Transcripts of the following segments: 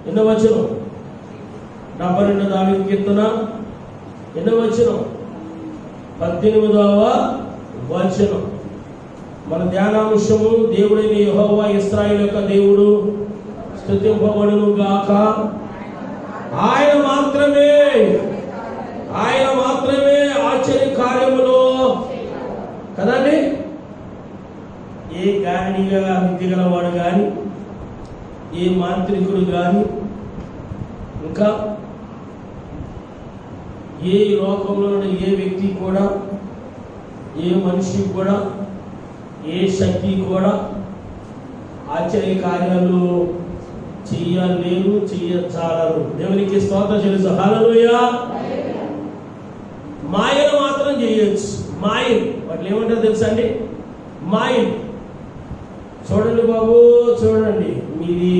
ఎన్నో వచనం? 72 దావీదు కీర్తన ఎన్నో వచనం? 18వ వచనం. మన ధ్యానాంశము, దేవుడైన యెహోవా ఇశ్రాయేలు యొక్క దేవుడు స్తుతింపబడును గాక. ఆయన మాత్రమే ఆశ్చర్య కార్యములో కదండి. ఏ గానిగా విద్య గలవాడు కానీ, ఏ మాంత్రికుడు కానీ, ఇంకా ఏ లోకంలో ఏ వ్యక్తి కూడా, ఏ మనిషి కూడా, ఏ శక్తి కూడా ఆశ్చర్య కార్యాలు చెయ్యలేరు, చెయ్యచాలరు. దేవునికి స్తోత్రం చెల్లిస్తూ హల్లెలూయా. మాయను మాత్రం చేయొచ్చు. మాయలు వాటిని ఏమంటారు తెలుసా అండి? మాయలు. చూడండి బాబు, చూడండి, మీది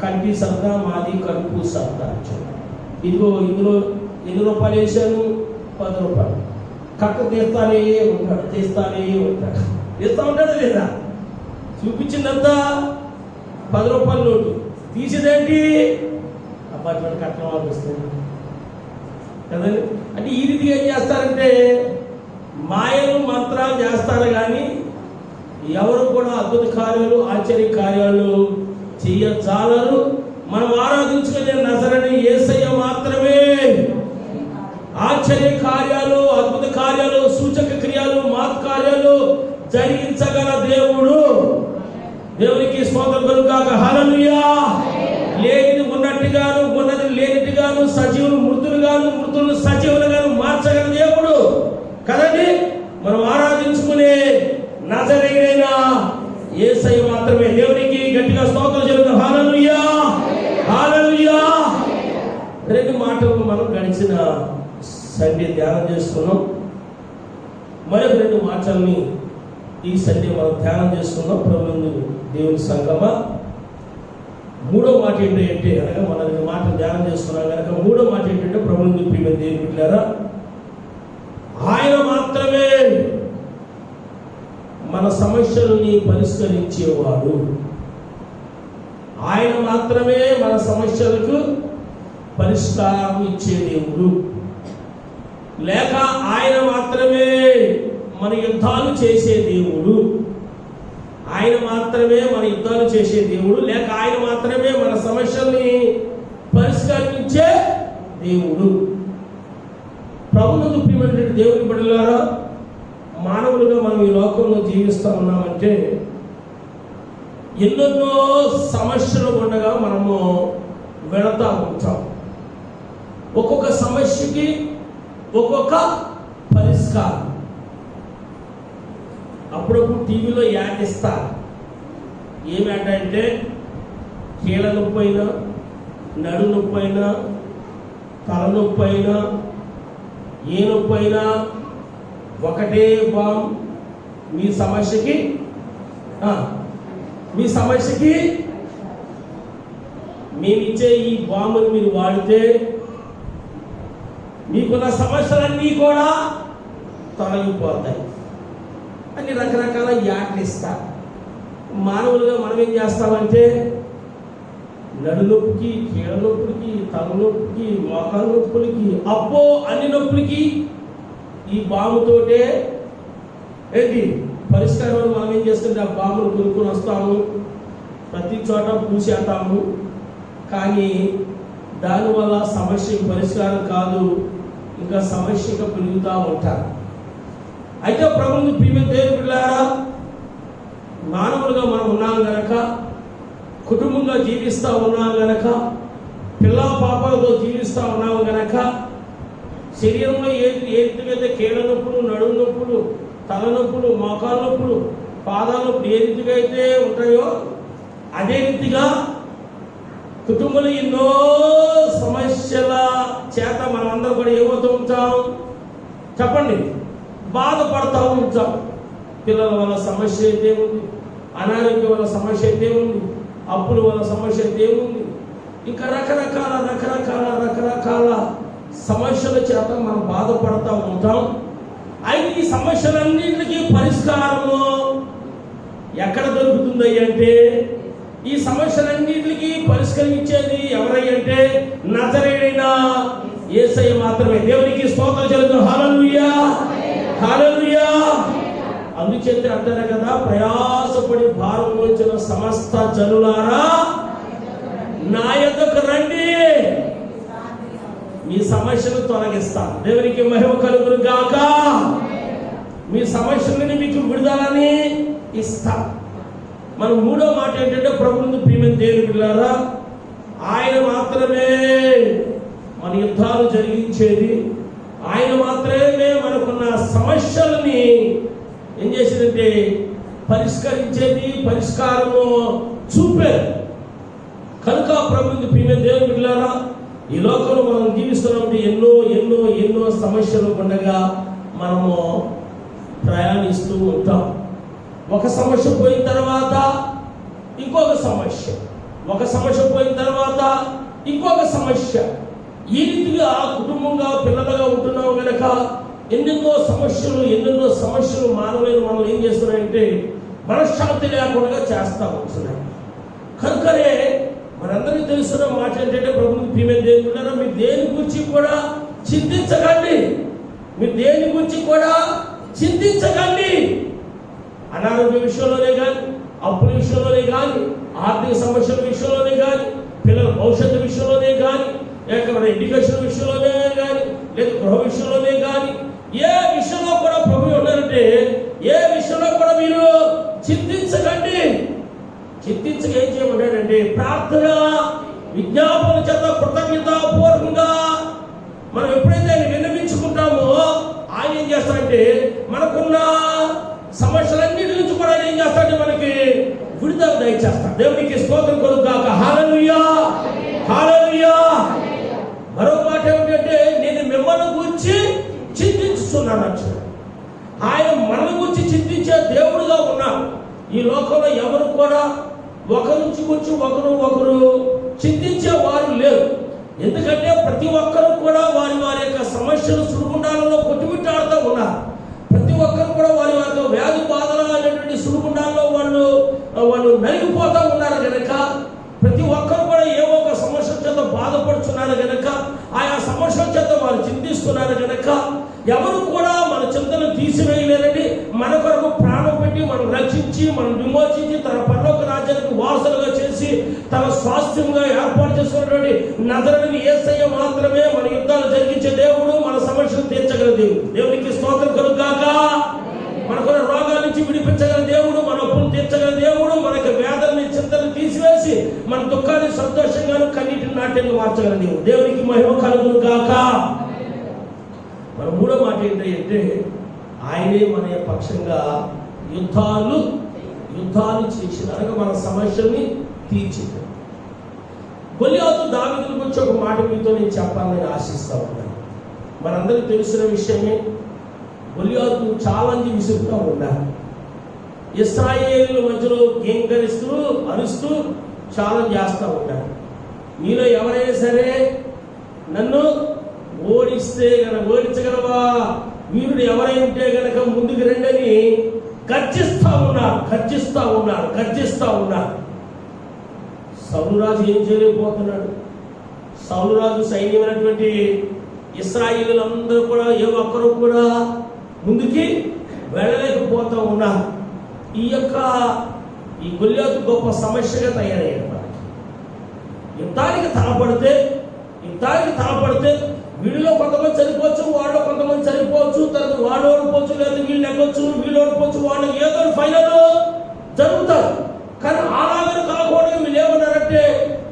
కంటి సత్తా, మాది కడుపు సత్తా. ఇదిగో ఇందులో ఎన్ని రూపాయలు వేసాను? 10 రూపాయలు. కట్ట తీస్తానే ఉంటాడు. తీస్తా ఉంటాడు లేదా? చూపించిందంతా 10 రూపాయల నోటు, తీసేదేంటి? అపార్ట్మెంట్ కట్టడం ఆపిస్తుంది కదండి. అంటే ఈ రీతిగా ఏం చేస్తారంటే మాయలు మంత్రాలు చేస్తారు, కానీ ఎవరు కూడా అద్భుత కార్యాలు, ఆశ్చర్య కార్యాలు చెయ్యజాలరు. మనం ఆరాధించుకునే నజరేయుడైన యేసయ్య మాత్రమే ఆశ్చర్య కార్యాలు, అద్భుత కార్యాలు, సూచక క్రియలు, మహత్కార్యాలు జరిగించగల దేవుడు. దేవునికి స్తోత్రం కలుగుగాక. హల్లెలూయా. లేనిది ఉన్నట్టుగాను, ఉన్నది లేనిట్టుగాను, సజీవులు మృతులుగాను, మృతులను సజీవులుగాను మార్చగల దేవుడు కదండి. మనం ఆరాధించుకునే నజరేయుడైన యేసయ్య మాత్రమే. దేవునికి గట్టిగా స్తోత్రం చెల్లిద్దాం. హల్లెలూయా, హల్లెలూయా. 2 మాటలు మనం గడిచిన సండే ధ్యానం చేసుకున్నాం. మరొక 2 మాటల్ని ఈ సండే మనం ధ్యానం చేసుకున్నాం. ప్రభువునందు దేవుని సంగమా, 3వ మాట ఏంటంటే, అనగా మనం 2 మాటలు ధ్యానం చేసుకున్నాం కనుక 3వ మాట ఏంటంటే, ప్రభువునందు ప్రియమైన దేవుని బిడ్డలారా, ఆయన మాత్రమే మన సమస్యలని పరిష్కరించేవాడు. ఆయన మాత్రమే మన సమస్యలకు పరిష్కారం ఇచ్చే దేవుడు. లేక ఆయన మాత్రమే మన యుద్ధాలు చేసే దేవుడు. ఆయన మాత్రమే మన యుద్ధాలు చేసే దేవుడు. లేక ఆయన మాత్రమే మన సమస్యల్ని పరిష్కరించే దేవుడు. ప్రభువునందు ప్రియమైన దేవుని బిడ్డలారా, మానవులుగా మనం ఈ లోకంలో జీవిస్తూ ఉన్నామంటే ఎన్నెన్నో సమస్యలు ఉండగా మనము వెళతా ఉంటాం. ఒక్కొక్క సమస్యకి ఒక్కొక్క పరిష్కారం. అప్పుడప్పుడు టీవీలో యాడ్ ఇస్తారు. ఏం యాడ్ అంటే, కీళ్ళ నొప్పి అయినా, నడు నొప్పి అయినా, తలనొప్పి అయినా, ఏ నొప్పి అయినా ఒకటే బామ్. మీ సమస్యకి మేమిచ్చే ఈ బాంబుని మీరు వాడితే మీకున్న సమస్యలన్నీ కూడా తొలగిపోతాయి అని రకరకాల యాడ్లు ఇస్తారు. మానవులుగా మనం ఏం చేస్తామంటే, నడునొప్పికి, కీళ్ళ నొప్పులకి, తలనొప్పికి, మోకాళ్ళ నొప్పులకి, అబ్బో అన్ని నొప్పులకి ఈ బాంబుతోటే ఏంటి పరిష్కారం. మనం ఏం చేస్తుంటే ఆ బాంబును కొనుక్కొని వస్తాము, ప్రతి చోట పూసేస్తాము. కానీ దానివల్ల సమస్యకు పరిష్కారం కాదు, ఇంకా సమస్యగా పెరుగుతూ ఉంటారు. అయితే ప్రభువుని ప్రియమైన దేవుని బిడ్డలారా, మానవులుగా మనం ఉన్నాం గనక, కుటుంబంగా జీవిస్తూ ఉన్నాం గనక, పిల్ల పాపలతో జీవిస్తూ ఉన్నాము గనక, శరీరంలో ఏ రీతికైతే కీళ్ళ నొప్పులు, నడుము నొప్పులు, తలనొప్పులు, మోకాళ్ళ నొప్పులు, పాదాల నొప్పులు ఏ రీతిగా అయితే ఉంటాయో, అదే రీతిగా కుటుంబంలో ఎన్నో సమస్యల చేత మనం అందరూ కూడా ఏమవుతూ ఉంటాం చెప్పండి? బాధపడతా ఉంటాం. పిల్లల వల్ల సమస్య అయితే ఉంది, అనారోగ్యం వల్ల సమస్య అయితే ఉంది, అప్పుల వల్ల సమస్య అయితే ఉంది, ఇంకా రకరకాల సమస్యల చేత మనం బాధపడతా ఉంటాం. అయితే ఈ సమస్యలన్నింటికి పరిష్కారము ఎక్కడ దొరుకుతుంది అంటే ఈ సమస్యలన్నిటికీ పరిష్కరించేది ఎవరంటే నజరేయుడైన యేసయ్య మాత్రమే. దేవునికి స్తోత్రం చెల్లిద్దాం. హల్లెలూయా, హల్లెలూయా. అందుచేత అంటారు కదా, ప్రయాసపడి భారం మోచిన సమస్త జనులారా నా యొద్దకు రండి, మీ సమస్యను తొలగిస్తాను. దేవునికి మహిమ కలుగును గాక. మీ సమస్యలని మీకు విడుదలని ఇస్తా. మన మూడో మాట ఏంటంటే, ప్రభువును ప్రియమైన దేవుని బిడ్డలారా, ఆయన మాత్రమే మన యుద్ధాలు జరిగించేది, ఆయన మాత్రమే మనకున్న సమస్యలని ఏం చేసేదంటే పరిష్కరించేది, పరిష్కారము చూపేది. కనుక ప్రభువును ప్రియమైన దేవుని బిడ్డలారా, ఈ లోకంలో మనం జీవిస్తున్నప్పుడు ఎన్నో ఎన్నో ఎన్నో సమస్యలు ఉండగా మనము ప్రయాణిస్తూ ఉంటాం. ఒక సమస్య పోయిన తర్వాత ఇంకొక సమస్య, ఒక సమస్య పోయిన తర్వాత ఇంకొక సమస్య. ఈ రీతిగా కుటుంబంగా పిల్లలుగా ఉంటున్నాం కనుక ఎన్నెన్నో సమస్యలు మానవులైన మనం ఏం చేస్తున్నాయంటే మనశ్శాంతి లేకుండా చేస్తూ ఉంటున్నాయి. కనుకనే మనందరికీ తెలుస్తున్న మాట ఏంటంటే, ప్రభువుని ప్రియమైన దేవుని బిడ్డలారా, మీరు దేని గురించి కూడా చింతించకండి, మీరు దేని గురించి కూడా చింతించకండి. అనారోగ్య విషయంలోనే కానీ, అప్పుల విషయంలోనే కానీ, ఆర్థిక సమస్యల విషయంలోనే కానీ, పిల్లల భవిష్యత్తు విషయంలోనే కానీ, లేకపోతే ఎడ్యుకేషన్ విషయంలోనే కానీ, లేదా గృహ విషయంలోనే కానీ, ఏ విషయంలో కూడా ప్రభు ఉన్నారంటే ఏ విషయంలో కూడా మీరు చింతించకండి. చింతించక ఏం చేయమంటాడంటే, ప్రార్థన విజ్ఞాపన చేత కృతజ్ఞతాపూర్వకంగా మనం ఎప్పుడైతే ఆయన విన్నవించుకుంటామో ఆయన ఏం చేస్తాడంటే మనకున్న సమస్యలన్నిటి నుంచి కూడా ఆయన ఏం చేస్తాడంటే మనకి విడుదల దయచేస్తాడు. దేవునికి స్తోత్రం కలుగుగాక. హల్లెలూయా, హల్లెలూయా. మరో మాట ఏమిటంటే, నేను మిమ్మల్ని గురించి చింతించుతున్నాను అంటాడు. ఆయన మనల్ని గురించి చింతించే దేవుడుగా ఉన్నాడు. ఈ లోకంలో ఎవరు కూడా ఒకరి నుంచి గురించి ఒకరు చింతించే వారు లేరు. ఎందుకంటే ప్రతి ఒక్కరు కూడా వారి యొక్క సమస్యలు సుడిగుండాలలో కొట్టుమిట్టాడుతూ ఉన్నారు. ప్రతి ఒక్కరు కూడా వారి యొక్క వ్యాధి బాధలు అనేటువంటి సుడిగుండాల్లో వాళ్ళు నలిగిపోతూ ఉన్నారు కనుక, ప్రతి ఒక్కరు కూడా ఏవో ఒక సమస్య చేత బాధపడుతున్నారు కనుక, ఆయా సమస్యల చేత వారు చింతిస్తున్నారు కనుక, ఎవరు కూడా మన చింతను తీసివేయలేరని, మన కొరకు ప్రాణం పెట్టి మనం రక్షించి మనం విమోచించి తన పరలోక రాజ్యానికి వారసులుగా చేసి తన స్వాస్థ్యంగా ఏర్పాటు చేసుకున్నటువంటి నజరేయుడైన యేసయ్య మాత్రమే మన యుద్ధాలు జరిగించే దేవుడు, మన సమస్యలు తీర్చగల దేవుడు. దేవునికి స్తోత్రం కలుగుగాక. మనకున్న రోగాల నుంచి విడిపించగల దేవుడు, మన అప్పులు తీర్చగల దేవుడు, మనకి వేదనని చింతను తీసివేసి మన దుఃఖాన్ని సంతోషంగాను కన్నీటిని నాట్యంగా మార్చగల దేవుడు. దేవునికి మహిమ కలుగుగాక. మన మూడో మాట ఏంటంటే, ఆయనే మన పక్షంగా యుద్ధాలు చేసిన అనగా మన సమస్యల్ని తీర్చింది. గొల్యాతు దావీదుల గురించి ఒక మాట మీతో నేను చెప్పాలని ఆశిస్తా ఉన్నాను. మనందరికీ తెలిసిన విషయమే. గొల్యాతు ఛాలెంజ్ విసురుతూ ఉన్నారు. ఇశ్రాయేలీయుల మధ్యలో గేంకరిస్తూ అరుస్తూ ఛాలెంజ్ చేస్తూ ఉంటారు. మీలో ఎవరైనా సరే నన్ను ఓడించగలవా, వీరుడు ఎవరైనా ఉంటే గనక ముందుకు రండని గర్జిస్తా ఉన్నారు. సౌలురాజు ఏం చేయలేకపోతున్నాడు. సౌలురాజు సైన్యమైనటువంటి ఇశ్రాయేలీయులందరూ కూడా ఏ ఒక్కరు కూడా ముందుకి వెళ్ళలేకపోతూ ఉన్నారు. ఈ గొల్యాతు గొప్ప సమస్యగా తయారయ్యాడు. యుద్ధానికి తలపడితే వీళ్ళలో కొంతమంది చనిపోవచ్చు, వాళ్ళు కొంతమంది చనిపోవచ్చు, తర్వాత వాళ్ళు ఓడిపోవచ్చు, లేదా వీళ్ళు ఎగ్గొచ్చు, వీళ్ళు ఓడిపోవచ్చు, వాళ్ళు ఏదో ఫైనల్ జరుగుతారు. కానీ అలాగే కాకుండా వీళ్ళు ఏమన్నారంటే,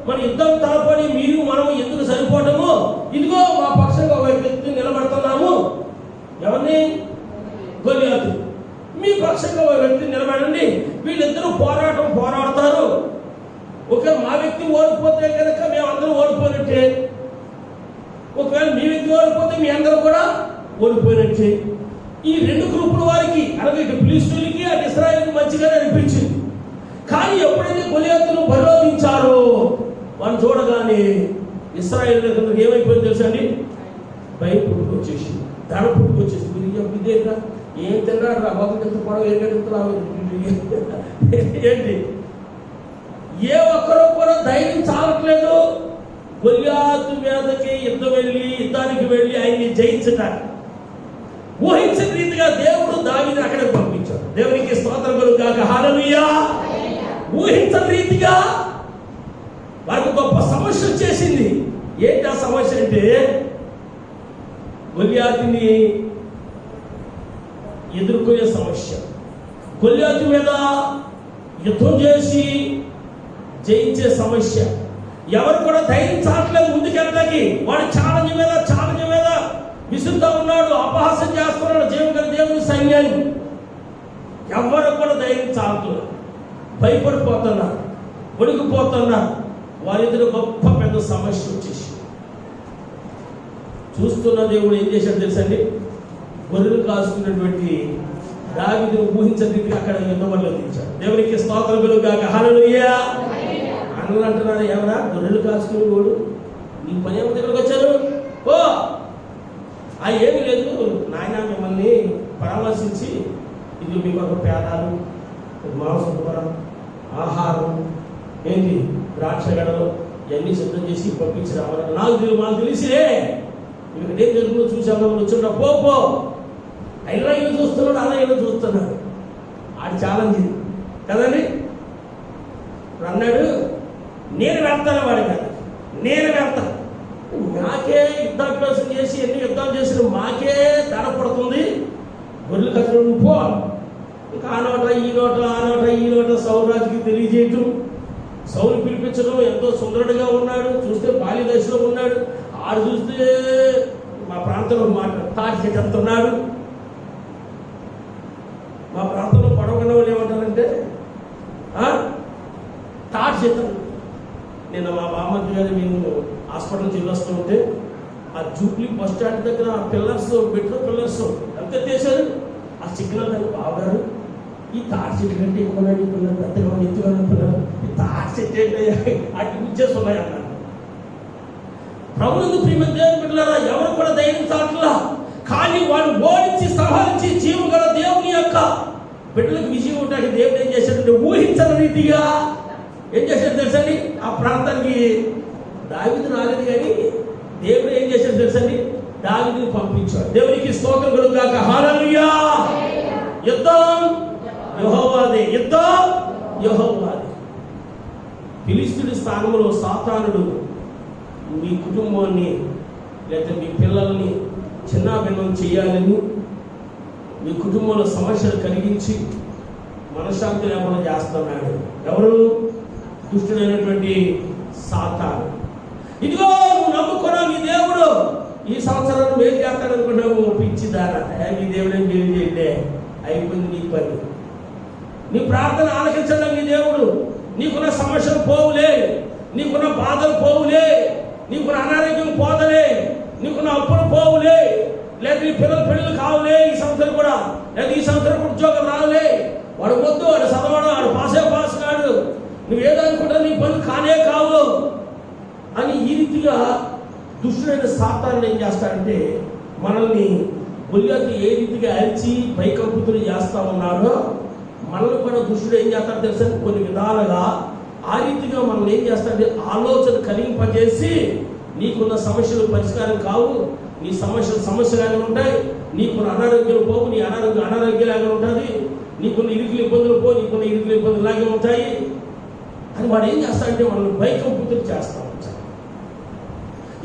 మన యుద్ధం తలపడి మనం ఎందుకు సరిపోవటము, ఇదిగో మా పక్షంగా ఒక వ్యక్తి నిలబడుతున్నాము. ఎవరిని? గొల్యాతు. మీ పక్షంగా ఒక వ్యక్తి నిలబడండి, వీళ్ళిద్దరూ పోరాడతారు. ఒకవేళ మా వ్యక్తి ఓడిపోతే కనుక మేమందరం ఓడిపోయినట్టే, ఒకవేళ మీ వ్యక్తి ఓడిపోతే మీ అందరూ కూడా ఓడిపోయినట్టే. ఈ రెండు గ్రూపుల వారికి, అలాగే ఇటు ఫిలిష్తీయులకి అటు ఇశ్రాయేలుకి మంచిగానే అనిపించింది. కానీ ఎప్పుడైతే గొల్యాతును పరిలోకించారో వాళ్ళు చూడగానే ఇశ్రాయేలు ఏమైపోయింది తెలుసా అండి? భయం పుట్టుకొచ్చేసి, ధర పుట్టుకొచ్చేసి, ఇదేగా ఏం తిన్నాడు రా బాబు, ఎంత పొడవు ఏంటి ఏ ఒక్కరూ కూడా ధైర్యం చాలట్లేదు గొల్యాతు మీదకి యుద్ధానికి వెళ్ళి ఆయన్ని జయించటానికి. ఊహించిన రీతిగా దేవుడు దావీదుని అక్కడికి పంపించాడు. దేవునికి స్తోత్రం కలుగుగాక. హల్లెలూయా. ఊహించిన రీతిగా వారికి గొప్ప సమస్య వచ్చేసింది. ఏంటి ఆ సమస్య అంటే, గొల్యాతుని ఎదుర్కొనే సమస్య. గొల్యాతు మీద యుద్ధం చేసి జయించే సమస్య. ఎవరు కూడా ధైర్యం చాలట్లేదు ముందుకెళ్ళడానికి. వాడు ఛాలెంజ్ మీద విసురుతా ఉన్నాడు, అపహాస్యం చేస్తున్నాడు జీవగల దేవుని సైన్యాన్ని. ఎవరు కూడా ధైర్యం చాలుతున్నారు, భయపడిపోతున్నారు, వణికిపోతున్నారు. వారిద్దరు గొప్ప పెద్ద సమస్య వచ్చేసి చూస్తున్న దేవుడు ఏం చేశాడు తెలుసండి? గొర్రెలు కాసుకున్నటువంటి దావీదును ఊహించని రీతిగా అక్కడ యుద్ధంలో దించాడు. దేవునికి స్తోత్రం కలుగుగాక. హల్లెలూయా. అన్నలు అంటున్నారు, ఏమన్నా గొర్రెలు కాసుకుని వాడు నీ పని ఏమో దగ్గరకు వచ్చారు? ఓ ఏమీ లేదు నాయన, మిమ్మల్ని పరామర్శించి ఇది మీకు ఒక పేదాలు, మాంసం కూర, ఆహారం, ఏంటి ద్రాక్ష గడలు ఇవన్నీ సిద్ధం చేసి పంపించి రావాలి. మాకు తెలిసిరే ఇక్కడ ఏం జరుగుతుందో చూసాము. వచ్చుంటా పో అయినా ఇలా చూస్తున్నాడు, అలా ఇలా చూస్తున్నాడు. ఆడు ఛాలెంజ్ కదండి. అన్నాడు, నేను వెళ్తాను వాడి కదా, నేను వెళ్తాను. నాకే యుద్ధాభ్యాసం చేసి ఎన్ని యుద్ధాలు చేసిన మాకే ధర పడుతుంది. గొర్రెలు కథలు నువ్వు పో. ఇంకా ఆ నోట ఈ నోట సౌరాజుకి తెలియజేయటం, సౌలు పిలిపించడం. ఎంతో సుందరుడిగా ఉన్నాడు, చూస్తే బాల్య దశలో ఉన్నాడు. ఆడు చూస్తే మా ప్రాంతంలో తాటి చెట్టున్నాడు. మా ప్రాంతంలో పడవకున్న వాళ్ళు ఏమంటారంటే తాటి చెట్టు. నిన్న మా బామ్మర్ది గారు మేము హాస్పిటల్ చెల్లిస్తూ ఉంటే ఆ జూబ్లీ బస్ స్టాండ్ దగ్గర ఆ పిల్లర్స్, మెట్రో పిల్లర్స్ ఎంత చేశారు. ఆ సిగ్నల్ దగ్గర బాగారు ఈ తాటి చెట్టు కంటే ఎక్కువ పిల్లలు పెద్దగా ఎత్తుగా పిల్లలు ఈ తాటి చెట్టు అటు ఇచ్చేస్తున్నాయి అన్నారు. ప్రభువునందు ప్రియమైన దేవుని బిడ్డలారా, ఎవరు కూడా ధైర్యం చాలట్లా. కానీ వాడు ఓడించి సంహరించి జీవం గల దేవుని యొక్క బిడ్డలకు విజయం ఉండడానికి దేవుడు ఏం చేశాడంటే ఊహించని రీతిగా ఏం చేశాడు తెలుసండి? ఆ ప్రాంతానికి దావీదు రాలేదు, కానీ దేవుడు ఏం చేశాడు తెలుసండి? దావీదుని పంపించాడు. దేవునికి స్తోత్రం కలుగుగాక. హల్లెలూయా. యుద్ధం యెహోవాదే, యుద్ధం యెహోవాదే. ఫిలిష్తీయుడి స్థానంలో సాతానుడు మీ కుటుంబాన్ని లేదా మీ పిల్లల్ని చిన్నాభిన్నం చేయాలని, మీ కుటుంబంలో సమస్యలు కలిగించి మనశ్శాంతి లేకుండా చేస్తున్నాడు. ఎవరు? దుష్టుడైనటువంటి సాతాను. ఇదిగో నువ్వు నమ్ముకున్నావు మీ దేవుడు ఈ సంవత్సరం మేలు చేస్తాడనుకున్నావు. పిచ్చిదారా, మీ దేవుడేం మేలు చేయండి, అయిపోయింది నీ పని. నీ ప్రార్థన ఆలకించడం మీ దేవుడు. నీకున్న సమస్యలు పోవులే, నీకున్న బాధలు పోవులే, నీకున్న అనారోగ్యం పోదలే, నీకున్న అప్పులు పోవులే, లేదా నీ పిల్లలు పెళ్ళిళ్ళు కావులే ఈ సంవత్సరం కూడా, లేదా ఈ సంవత్సరం కూడా ఉద్యోగం రావులే. వాడు వద్దు, వాడు చదవడం, వాడు పాస్ కాడు, నువ్వేదో అనుకుంటా నీ పనులు కానే కావు అని ఈ రీతిగా దుష్టుడైన సాతానుడు ఏం చేస్తాడంటే మనల్ని గొల్యాతు ఏ రీతిగా అరిచి భయకంపితులు చేస్తా ఉన్నాడో మనల్ని కూడా దుష్టుడు ఏం చేస్తాడు తెలుసా? కొన్ని విధాలుగా ఆ రీతిగా మనం ఏం చేస్తాడంటే ఆలోచన కలిగింపజేసి నీకున్న సమస్యలు పరిష్కారం కావు, నీ సమస్యలాగా ఉంటాయి, నీకున్న అనారోగ్యాలు పోవు, నీ అనారోగ్యలాగా ఉంటుంది, నీకున్న ఇరుకులు ఇబ్బందులు పోవు, నీకున్న ఇరుకులు ఇబ్బందులు లాగే ఉంటాయి అని వాడు ఏం చేస్తాడంటే మనల్ని భయకంపితులు చేస్తా ఉంటాడు.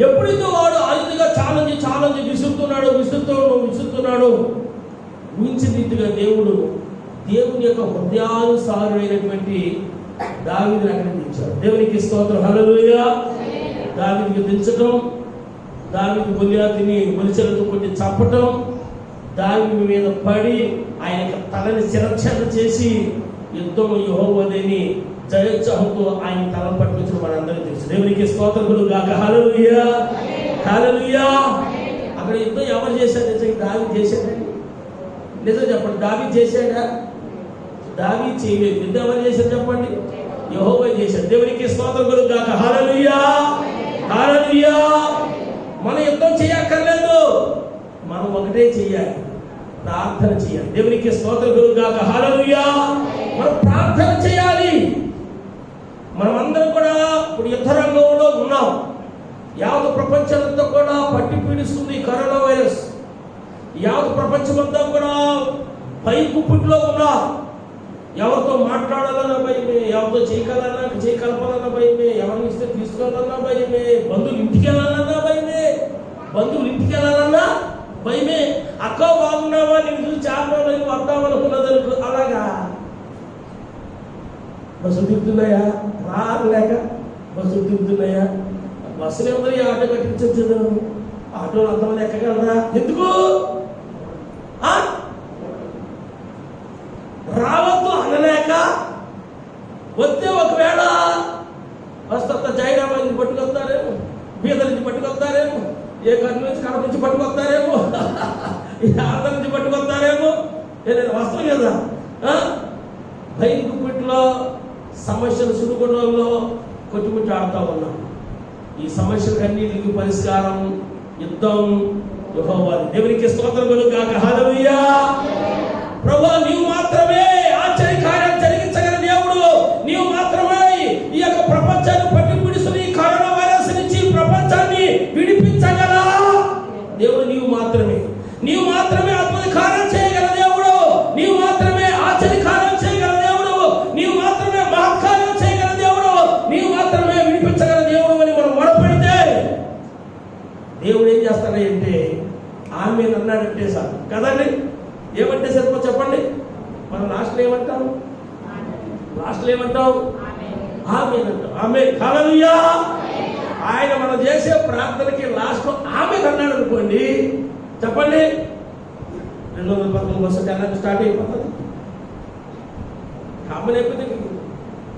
ఎప్పుడైతే వాడు ఆ రీతిగా ఛాలెంజ్ విసురుతున్నాడు ఊహించిన రీతిగా దేవుని యొక్క హృదయానుసారుడైనటువంటి దావీదుని అక్కడ దించాడు. దేవునికి స్తోత్రం. హల్లెలూయా. దావీదుకి దించడం, దావీదు గొల్యాతుని మొలిచెలతో కొట్టి చంపటం, దావీదు మీద పడి ఆయన తలని శిరచ్ఛేద చేసి యుద్ధం యెహోవాదేని జయోత్సాహంతో ఆయన తలను పట్టుకొచ్చిన మనందరికీ తెలుసు. దేవునికి స్తోత్రం కలుగుగాక. హల్లెలూయా. హల్లెలూయా. అక్కడ యుద్ధం ఎవరు చేశారు? దావీదు చేశాడండి. నిజం చెప్పండి, దావీదు చేశాడా? దావీదు చేయలేదు. యుద్ధం ఎవరు చేశారు చెప్పండి? యెహోవా చేశాడు. దేవునికి స్తోత్రం కలుగుగాక. హల్లెలూయా. హల్లెలూయా. మనం యుద్ధం చేయక్కర్లేదు, మనం ఒకటే చేయాలి, ప్రార్థన చేయాలి. దేవునికి స్తోత్రం కలుగుగాక. హల్లెలూయా. మనం ప్రార్థన చేయాలి. మనమందరం కూడా ఇప్పుడు యుద్ధ రంగంలో ఉన్నాం. యావత్ ప్రపంచంతో కూడా పట్టి పీడిస్తుంది కరోనా వైరస్. యావత్ ప్రపంచమంతా కూడా భయకుప్పుట్లో ఉన్నాం. ఎవరితో మాట్లాడాలన్నా భయమే, ఎవరితో చేయకలపాలన్నా భయమే, ఎవరిని ఇస్తే తీసుకెళ్ళాలన్నా భయమే, బంధువులు ఇంటికి వెళ్ళాలన్నా భయమే, భయమే. అక్క బాగున్నావా, నేను చూసి చాలా రోజులు వద్దామనుకున్నది అలాగా. బస్సులు తిరుగుతున్నాయా, రాలేక బస్సులు తిరుగుతున్నాయా, బస్సులు ఎవరి ఆటో కట్టించచ్చు, ఆటోలు అంతమంది ఎక్కగలరా? ఎందుకు రావద్దు అనలేక, వస్తే ఒకవేళ వస్తా జైరాబాద్ నుంచి పట్టుకొస్తారేమో, బీదర్ నుంచి పట్టుకొస్తారేమో, ఏ కర్నూలు నుంచి కడప నుంచి పట్టుకొస్తారేమో, ఆంధ్ర నుంచి పట్టుకొస్తారేమో, నేను వస్తాను కదా. భయంకుట్లో సమస్యలు సుడుగుండంలో కొట్టుమిట్టు ఆడుతూ ఉన్నాం. ఈ సమస్యలన్నిటికీ పరిష్కారం యుద్ధం యెహోవాది. దేవునికి స్తోత్రం కలుగుగాక. హల్లెలూయా. ప్రభువా, నీవు మాత్రమే ఆశ్చర్యకార్యం జరిగించగల దేవుడు. నీవు మాత్రమే ఈ యొక్క ప్రపంచాన్ని పట్టి పిడుస్తున్న ఈ కరోనా వైరస్ నుంచి ప్రపంచాన్ని విడిపించగల దేవుడు నీవు మాత్రమే. నీవు మాత్రమే అద్భుత కార్యం చేయగల దేవుడు. నీవు మాత్రమే ఆశ్చర్యకార్యం చేయగల దేవుడు. నీవు మాత్రమే మహత్కార్యం చేయగల దేవుడు. నీవు మాత్రమే విడిపించగల దేవుడు అని మనం మొరపెడితే దేవుడు ఏం చేస్తాడంటే ఆమె అన్నాడంటే సార్ కదండి. ఏమంటే సరిపో చెప్పండి. మనం లాస్ట్లో ఏమంటాం? ఆమె అంటాం. ఆమె హల్లెలూయా. ఆయన మనం చేసే ప్రార్థనకి లాస్ట్ ఆమె అన్నాడు అనుకోండి, చెప్పండి 219 బస్సు తెల్లని స్టార్ట్ అయిపోతుంది. కామన్ అయిపోతుంది.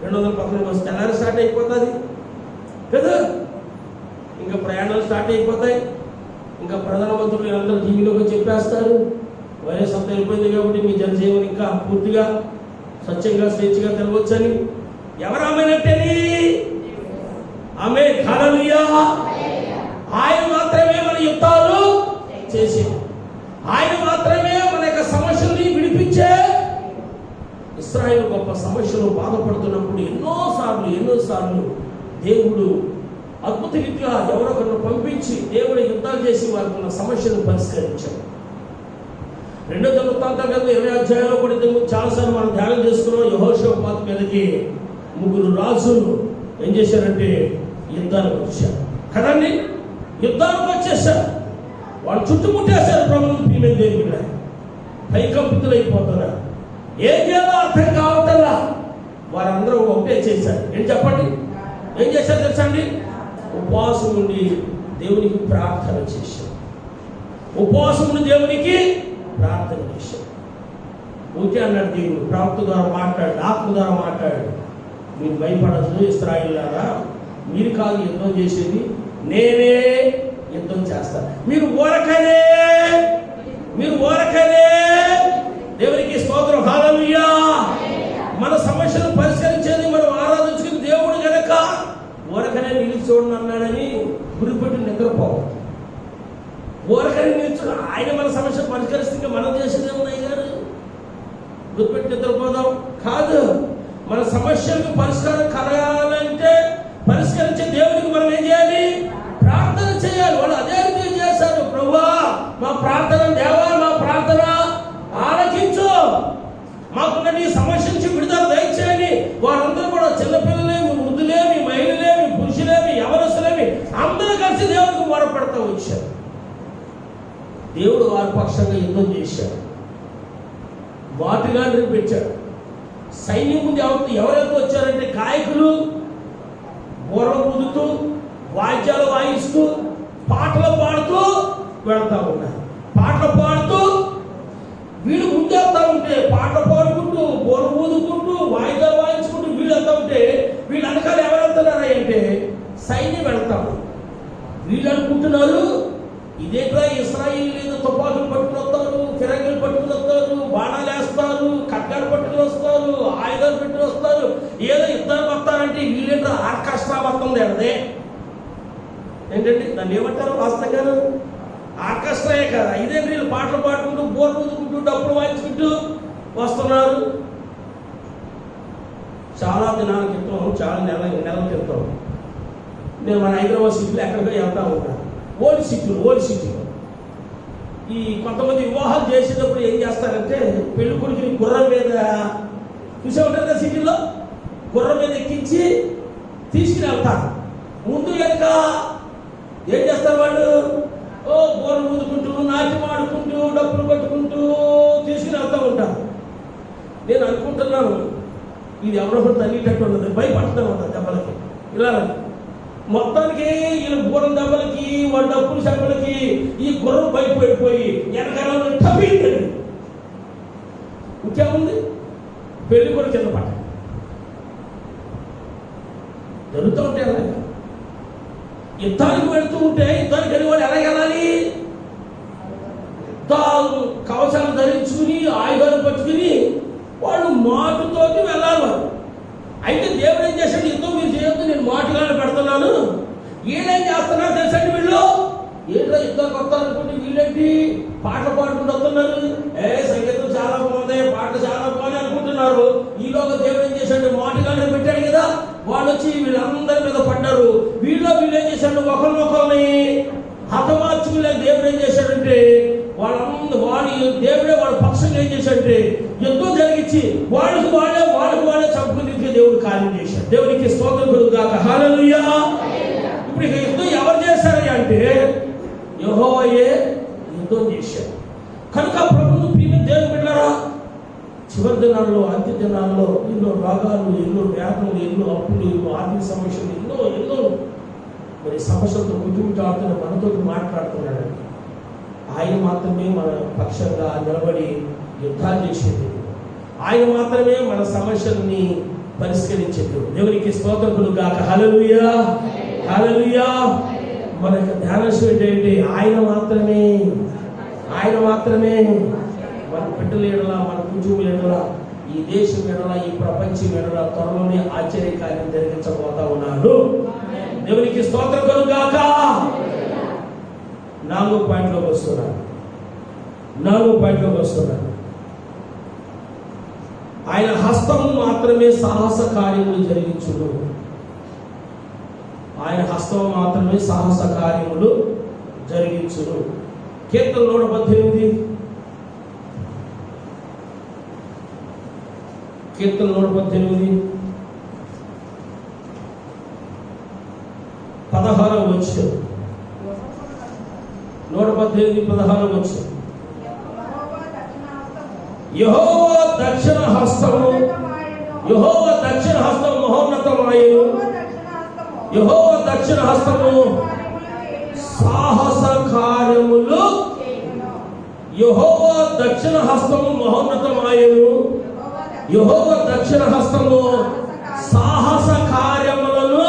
219 బస్సు తెల్లని స్టార్ట్ అయిపోతుంది కదా. ఇంకా ప్రయాణాలు స్టార్ట్ అయిపోతాయి. ఇంకా ప్రధానమంత్రులు అందరూ టీవీలోకి చెప్పేస్తారు, వైరస్ అంతా అయిపోయింది కాబట్టి మీ జనజీవనం ఇంకా పూర్తిగా స్వచ్ఛంగా స్వేచ్ఛగా తిరగవచ్చని. ఎవరు ఆమెనంటేని? ఆమె హల్లెలూయా. ఆయన మాత్రమే మన యుద్ధాలు చేసే, ఆయన మాత్రమే మన యొక్క సమస్యల్ని విడిపించే. ఇశ్రాయేలు గొప్ప సమస్యలు బాధపడుతున్నప్పుడు ఎన్నోసార్లు దేవుడు అద్భుత రీతిగా ఎవరొకరిని పంపించి దేవుడు యుద్ధాలు చేసి వారికి ఉన్న సమస్యను పరిష్కరించాడు. 2 దినవృత్తాంతాల 20 అధ్యాయంలో కూడా చాలాసార్లు మనం ధ్యానం చేసుకున్నాం. యెహోషాపాతు మీదకి 3 రాజులు ఏం చేశారంటే యుద్ధానికి వచ్చారు కదండి. యుద్ధానికి వచ్చేసారు, వాళ్ళు చుట్టుముట్టేశారు. ప్రభుత్వం దేవుడు భయకంపితులైపోతున్నారు. ఏం చేయాలో అర్థం కావటంలా. వారందరూ ఒకటే చేశారు. ఏం చెప్పండి, ఏం చేశారు తెలుసా అండి? ఉపవాసం ఉండి దేవునికి ప్రార్థన చేశారు. ప్రార్థన చేశాడు. ఊరికే అన్నాడు దేవుడు, ప్రవక్త ద్వారా మాట్లాడు, ఆత్మ ద్వారా మాట్లాడు. మీరు భయపడద్దు ఇశ్రాయేలులారా, మీరు కాదు యుద్ధం చేసేది, నేనే యుద్ధం చేస్తాను. మీరు ఊరకనే దేవునికి స్తోత్రం. హల్లెలూయా. మన సమస్యను పరిష్కరించేది మనం ఆరాధించుకుని దేవుడు గనక ఊరకనే నిలిచి చూడండి అన్నాడని గురిపెట్టి నిద్రపోవాలి. ఊరకనే నిల్చుని ఆయన మన సమస్య పరిష్కరిస్తే మనం చేసేది ఏమున్నాయి గారు? గురిపెట్టి నిద్రపోదాం కాదు. మన సమస్యలకు పరిష్కారం కలగాలంటే పరిష్కరించే దేవుడికి మనం ఏం చేయాలి? ప్రార్థన చేయాలి. వాళ్ళు అదే రీతి చేశారు. ప్రభువా, మా ప్రార్థన, దేవా మా ప్రార్థన ఆలకించు, మాకున్న నీ సమస్య నుంచి విడుదల దయచేయని వారందరూ కూడా చిన్నపిల్లలేమి, వృద్ధులేమి, మహిళలేమి, పురుషులేమి, యవనస్తులేమి అందరూ కలిసి దేవుడికి మొరపెడతా వచ్చారు. దేవుడు వారి పక్షంగా యుద్ధం చేశాడు. వాటిగా నిరూపించాడు. సైన్యం ముందు ఎవరెంత వచ్చారంటే గాయకులు బోర్లు ఊదుతూ వాయిద్యాలు వాయిస్తూ పాటలు పాడుతూ వెళ్తా ఉన్నారు. పాటలు పాడుతూ వీళ్ళు ముందేస్తా ఉంటే, పాటలు పాడుకుంటూ బోర్లు ఊదుకుంటూ వాయిద్యాలు వాయించుకుంటూ వీళ్ళు వెళ్తా ఉంటే వీళ్ళు వెనకాల ఎవరు వెళ్తున్నారు అంటే సైన్యం వెళ్తాము. వీళ్ళు అనుకుంటున్నారు ఇదేట్లా ఇశ్రాయేలు లేదు, తుపాకులు పట్టుకుని వస్తారు, ఫిరంగులు పట్టుకుని వస్తారు, బాణాలు వేస్తారు, ఖడ్గాలు పట్టుకుని వస్తారు, ఆయుధాలు పెట్టుకుని వస్తారు, ఏదో యుద్ధానికి వస్తారంటే వీళ్ళేంటో ఆర్కెస్ట్రా వస్తుంది అదే ఏంటంటే దాన్ని ఏమంటారు వాస్తవంగా? ఆర్కెస్ట్రాయే కదా. ఇదే వీళ్ళు పాటలు పాడుకుంటూ బోర్లు ఊదుకుంటూ డబ్బులు వాయించుకుంటూ వస్తున్నారు. చాలా దినాల క్రితం, చాలా నెలల క్రితం నేను మన హైదరాబాద్ సిటీలో ఎక్కడికో వెళ్తా ఉంటాను. ఓల్డ్ సిటీలో ఈ కొంతమంది వివాహాలు చేసేటప్పుడు ఏం చేస్తారంటే పెళ్లి కొడుకుని గుర్రం మీద చూసే ఉంటారు కదా, సిటీలో గుర్రం మీద ఎక్కించి తీసుకుని వెళ్తారు. ముందు వెనక ఏం చేస్తారు వాళ్ళు? బోర్లు ముందుకుంటూ, నాట్యం ఆడుకుంటూ, డబ్బులు కొట్టుకుంటూ తీసుకుని వెళ్తూ ఉంటారు. నేను అనుకుంటున్నాను, ఇది ఎవరో తల్లిటట్టు ఉన్నది, భయపడుతున్నాను అంట దెబ్బలకి. ఇలా మొత్తానికి వీళ్ళ గుర్రం దెబ్బలకి, వాళ్ళ డబ్బుల దెబ్బలకి ఈ గుర్రం భయపడిపోయి వెనకాల టపిందండి. ఇంకేముంది, పెళ్లి కూడా కింద పట్ట జరుగుతూ ఉంటే అలాగే యుద్ధానికి వెళుతూ ఉంటే యుద్ధానికి వెళ్ళి వాళ్ళు ఎలా వెళ్ళాలి? కవచాలు ధరించుకుని, ఆయుధాలు పట్టుకుని వాళ్ళు మాటుతోటి వెళ్ళాలి వాళ్ళు. అయితే దేవుడు ఏం చేశాడు? యుద్ధం మీరు చేయొద్దు, నేను మాటగానే పెడుతున్నాను. వీళ్ళేం చేస్తున్నారు తెలుసండి? వీళ్ళు ఏంటో యుద్ధానికి వస్తారు అనుకుంటే వీళ్ళేంటి పాటలు పాడుకుంటూ వస్తున్నారు. సంగీతం చాలా బాగుంది, పాటలు చాలా బాగుంది అనుకుంటున్నారు. ఈలోగా దేవుడు ఏం చేశాడు? మాటగానే పెట్టాడు కదా, వాళ్ళు వచ్చి వీళ్ళందరి మీద పడ్డారు. వీళ్ళు ఏం చేశాడు? ఒకరినొకరిని హతమార్చుకునే దేవుడు ఏం చేశాడంటే దేవుడే వాళ్ళ పక్షంగా ఏం చేశాడంటే యుద్ధం జరిగించి వాళ్ళకి వాళ్ళే చంపుకుని దేవుడు కార్యం చేశాడు. దేవునికి స్తోత్రం కలుగుగాక. హల్లెలూయా. ఇప్పుడు ఇక యుద్ధం ఎవరు చేశారని అంటే యెహోవాయే యుద్ధం చేశాడు. కనుక ప్రభువును ప్రియమైన దేవుని బిడ్డలారా, చివరి దినాల్లో, అంత్య దినాల్లో ఎన్నో రోగాలు, ఎన్నో వ్యాధులు, ఎన్నో అప్పులు, ఎన్నో ఆర్థిక సమస్యలు, ఎన్నో మరి సమస్యలతో గుర్తుముట్టాడుతున్న మనతో మాట్లాడుతున్నాడు. ఆయన మాత్రమే మన పక్షంగా నిలబడి యుద్ధాలు చేసేది. ఆయన మాత్రమే మన సమస్యల్ని పరిష్కరించేది. దేవునికి స్తోత్రం కలుగుగాక. హల్లెలూయా, హల్లెలూయా. మన యొక్క ధ్యానం ఏంటంటే ఆయన మాత్రమే మన బిడ్డల ఎడల, మన కుటుంబం ఎడల, ఈ దేశం ఎడల, ఈ ప్రపంచం ఎడల త్వరలోనే ఆశ్చర్యకార్యం జరిగించబోతా ఉన్నాడు. దేవునికి స్తోత్రం కలుగుగాక. 4వ పాయింట్లోకి వస్తున్నాను. ఆయన హస్తము మాత్రమే సాహస కార్యములు జరిగించును. ఆయన హస్తము మాత్రమే సాహస కార్యములు జరిగించును. కీర్తన 118, కీర్తన 118 16వ వచనం. 118 16వ వచనం. యెహోవా దక్షిణ హస్తము మహోన్నతమాయెను. యెహోవా దక్షిణ హస్తము సాహస కార్యములు. యెహోవా దక్షిణ హస్తము మహోన్నతమాయెను. యెహోవా దక్షిణ హస్తము సాహస కార్యములను.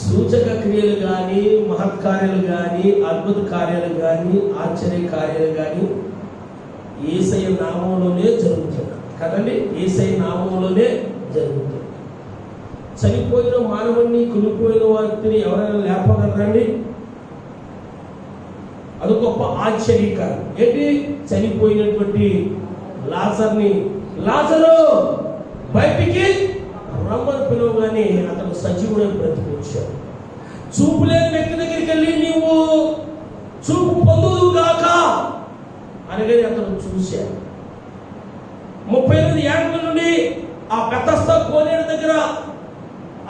సూచక క్రియలు కానీ, మహత్కార్యాలు కానీ, అద్భుత కార్యాలు కానీ, ఆశ్చర్య కార్యాలు కానీ యేసయ్య నామంలోనే జరుగుతుంది కదండి. యేసయ్య నామంలోనే జరుగుతుంది. చనిపోయిన మానవుడిని, కులిపోయిన వారిని ఎవరైనా లేపగలరండి? అది గొప్ప ఆశ్చర్యకారం. ఏంటి? చనిపోయినటువంటి లాజరు బయటికి రమ్మని పిలువగానే అతను సజీవుడై బ్రతికొచ్చాడు. చూపు లేని వ్యక్తి దగ్గరికి వెళ్ళి నీవు చూపు పొందుదు గాక అనగానే అతను చూశాడు. 38 ఏళ్ల నుండి ఆ బెతస్దా కోనేరు దగ్గర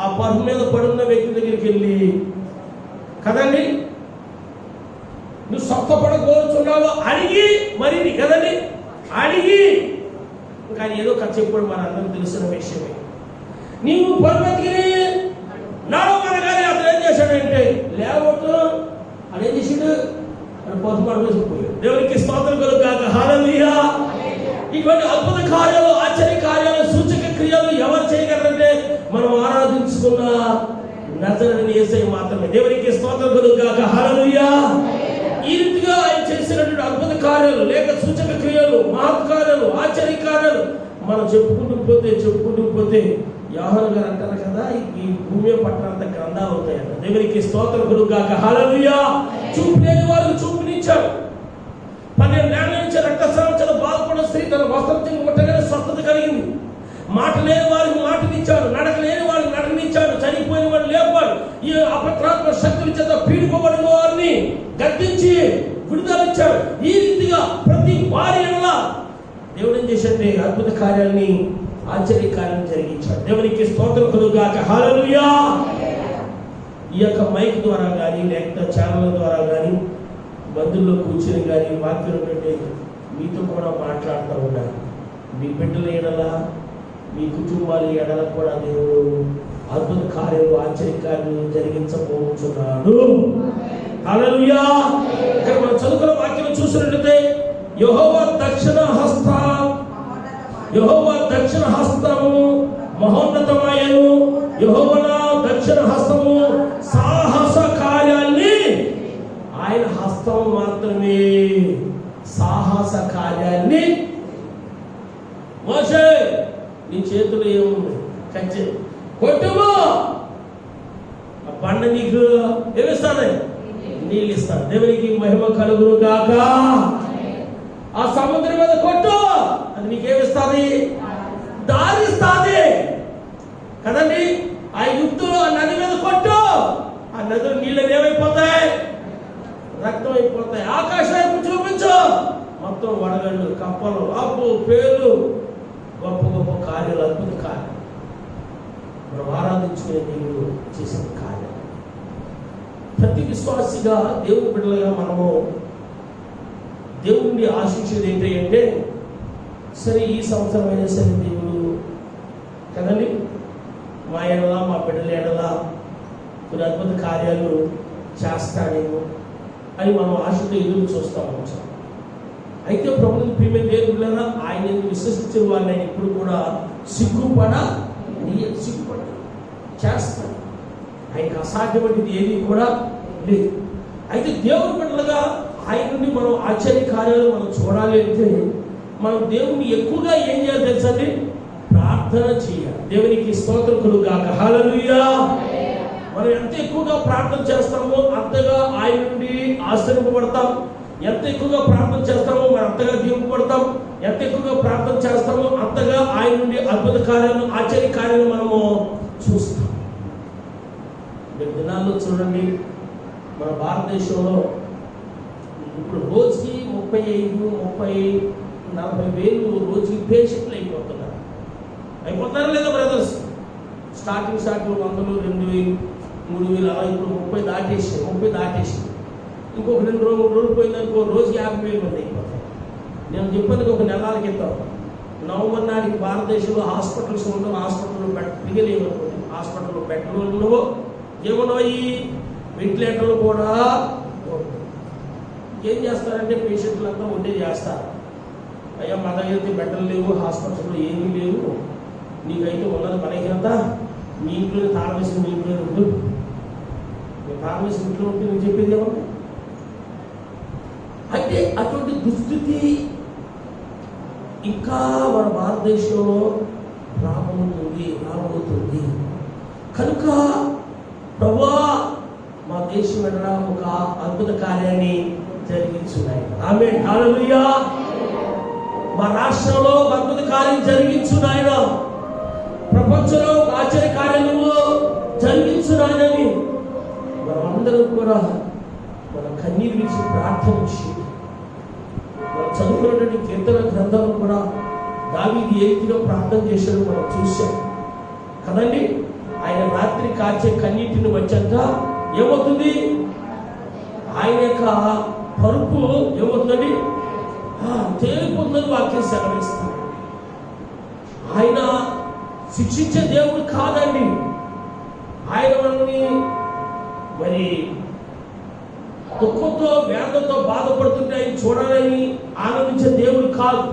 ఆ పరుపు మీద పడున్న వ్యక్తి దగ్గరికి వెళ్ళి, కదండి, నువ్వు స్వస్థపడకోరుచున్నావు అడిగి మరి కదండి, అడిగి, కానీ ఏదో కథ చెప్పడం మన అందరం తెలిసిన విషయమే. నీవు పరుపెత్తికి నడవనగానే అతను ఏం చేశాడంటే లేవట్టు అని ఏం చేసాడు? అని పొద్దుపడిపోయాడు. దేవునికి స్తోత్రం కలుగుగాక. హల్లెలూయా. ఇటువంటి అద్భుత కార్యాలు, ఆశ్చర్య కార్యాలు, సూచక క్రియలు ఎవరు చేయగలరంటే మనం ఆరాధించుకున్న నజరేయుడైన యేసయ్య మాత్రమే. దేవునికి స్తోత్రం కలుగుగాక. హల్లెలూయా. ఈ రీతిగా ఆయన చేసినటువంటి అద్భుత కార్యాలు, లేక సూచక క్రియలు, మహత్కార్యాలు, ఆశ్చర్య కార్యాలు మనం చెప్పుకుంటూ పోతే యోహాను గారు అంటారు కదా, ఈ భూమి పట్టణంత గ్రంథాలు అవుతాయంట. దేవునికి స్తోత్రం కలుగుగాక. హల్లెలూయా. చూపు లేని వారికి చూపునిచ్చాడు. 12 ఏళ్ల నుంచి రక్తస్రావం చేత బాధపడిన స్త్రీ తన వస్త్రం ముట్టగానే స్వస్థత కలిగింది. మాట లేని వారికి మాటనిచ్చాడు, నడక లేని వారికి నడకనిచ్చాడు, చనిపోయిన వాడు లేపాడు, ఈ అపత్రాత్మ శక్తుల చేత పీడిపోబడిన వారిని గద్దించి విడుదలిచ్చాడు. ఈ రీతిగా ప్రతి వారి వల్ల దేవుడు ఏం చేశాడంటే అద్భుత కార్యాలని, ఆశ్చర్య కార్యాలను జరిగించాడు. దేవునికి స్తోత్రం కలుగుగాక. హల్లెలూయా. ఈ యొక్క మైక్ ద్వారా కానీ, లేకపోతే ఛానల్ ద్వారా కానీ, మందుల్లో కూర్చొని కానీ వాక్యం పెట్టి మీతో కూడా మాట్లాడుతూ ఉన్నాను. మీ బిడ్డల ఎడల, మీ కుటుంబాల ఎడల కూడా దేవుడు అద్భుత కార్యాలు, ఆశ్చర్య కార్యాలు జరిగించబోతున్నాడు. హల్లెలూయా. ఇక్కడ మనం చదువుకున్న వాక్యం చూసినట్లయితే యెహోవా దక్షిణ హస్తము మహోన్నతమాయను. యెహోవా దక్షిణ హస్తము సాహస కార్యాల్ని, ఆయన హస్తం మాత్రమే సాహస కార్యాన్ని. మోషే నీ చేతులు ఏముంది? కచ్చి కొట్టుమో, ఆ బండ నీకు ఏమిస్తాను? నీళ్ళు ఇస్తాను. దేవునికి మహిమ కలుగును గాక. ఆ సముద్రం మీద కొట్టు, అది నీకేమిస్తుంది? దారిస్తుంది కదండి. ఆ యుద్ధంలో ఆ నది మీద కొట్టు, ఆ నదులు నీళ్ళు ఏమైపోతాయి? రక్తం అయిపోతాయి. ఆకాశం వైపు చూపించు, మొత్తం వడగళ్ళు, కప్పలు, అప్పు, పేర్లు, గొప్ప గొప్ప కార్యాలు, అద్భుత కార్యాలు మనం ఆరాధించుకునే దేవుడు చేసిన కార్యం. ప్రతి విశ్వాసిగా, దేవుని బిడ్డలుగా మనము దేవుడిని ఆశించేది ఏంటంటే, సరే ఈ సంవత్సరం అయినా సరే దేవుడు కదండి మా ఎడలా, మా బిడ్డల ఎడలా కొన్ని అద్భుత కార్యాలు చేస్తాడేమో అని మనం ఆశతో ఎదురు చూస్తాము. అయితే ప్రభుత్వం ప్రియమైన దేవుళ్ళైనా ఆయన విశ్వసించిన వారిని ఆయన ఇప్పుడు కూడా సిగ్గుపడ చేస్తాడు. ఆయనకు అసాధ్యమైనది ఏది కూడా లేదు. అయితే దేవుని బిడ్డలుగా ఆయన నుండి మనం ఆశ్చర్య కార్యాలు మనం చూడాలి అంటే మనం దేవుని ఎక్కువగా ఏం చేయాలి తెలుసండి? ప్రార్థన చేయాలి. దేవునికి స్తోత్రం కలుగుగాక. హల్లెలూయా. మనం ఎంత ఎక్కువగా ప్రార్థన చేస్తామో అంతగా ఆయన నుండి ఆశ్చర్యపడతాం. ఎంత ఎక్కువగా ప్రార్థన చేస్తామో మనం అంతగా దీవింపబడతాం. ఎంత ఎక్కువగా ప్రార్థన చేస్తామో అంతగా ఆయన నుండి అద్భుత కార్యాలు, ఆశ్చర్య కార్యాలు మనము చూస్తాం. దినాల్లో చూడండి, మన భారతదేశంలో ఇప్పుడు రోజుకి 35, 30, 40 వేలు రోజుకి పేషెంట్లు అయిపోతున్నారా లేదా బ్రదర్స్? స్టార్టింగ్ 100, 2,000, 3,000 అలా ఇప్పుడు 30 దాటేసి ఇంకొక 2 రోజులు 3 రోజులు పోయిందనుకో రోజుకి 50,000 మంది అయిపోతాయి. నేను చెప్పేది ఒక నెలల క్రితం నవంబర్ నాటికి భారతదేశంలో హాస్పిటల్స్ ఉండవు, హాస్పిటల్లో పిగలేమనుకోండి, హాస్పిటల్లో బెడ్లు ఉండవు, ఏమున్నాయి వెంటిలేటర్లు కూడా. ఏం చేస్తారంటే పేషెంట్లంతా ఉండే చేస్తారు. అయ్యా మా దగ్గర బెడ్లు లేవు, హాస్పిటల్లో ఏమీ లేవు, నీకైతే ఉన్నది బలహీనత, మీ ఇంట్లోనే తాళవేసిన మీ ఇంట్లోనే ఉండు, తాళవేసిన ఇంట్లో ఉంటే నేను చెప్పేది ఏమన్నా. అంటే అటువంటి దుస్థితి ఇంకా మన భారతదేశంలో రాబోతుంది. కనుక ప్రభువా మా దేశం వెంట ఒక అద్భుత కార్యాన్ని జరిగించున్నాయి. ఆమేన్. హల్లెలూయా. మా రాష్ట్రంలో అద్భుత కార్యం జరిగించున్నాయన, ప్రపంచంలో ఆశ్చర్య కార్యాలు జరిగించున్నాయని మనమందరం కూడా మన కన్నీరు విడిచి ప్రార్థన చేయాలి. మనం చదువుకున్నటువంటి కీర్తన గ్రంథాలు కూడా దావీదు ఏ రీతిగా ప్రార్థన చేశాడో మనం చూశాం కదండి. ఆయన రాత్రి కాచే కన్నీటిని వచ్చాక ఏమవుతుంది? ఆయన యొక్క పరుపు ఏమవుతుందండి? తేలిపోతుందని వాక్యం సెలవిస్తుంది. ఆయన శిక్షించే దేవుడు కాదండి. ఆయన మనల్ని మరి దుఃఖంతో, వేదనతో బాధపడుతుంటే ఆయన చూడాలని ఆనందించే దేవుడు కాదు.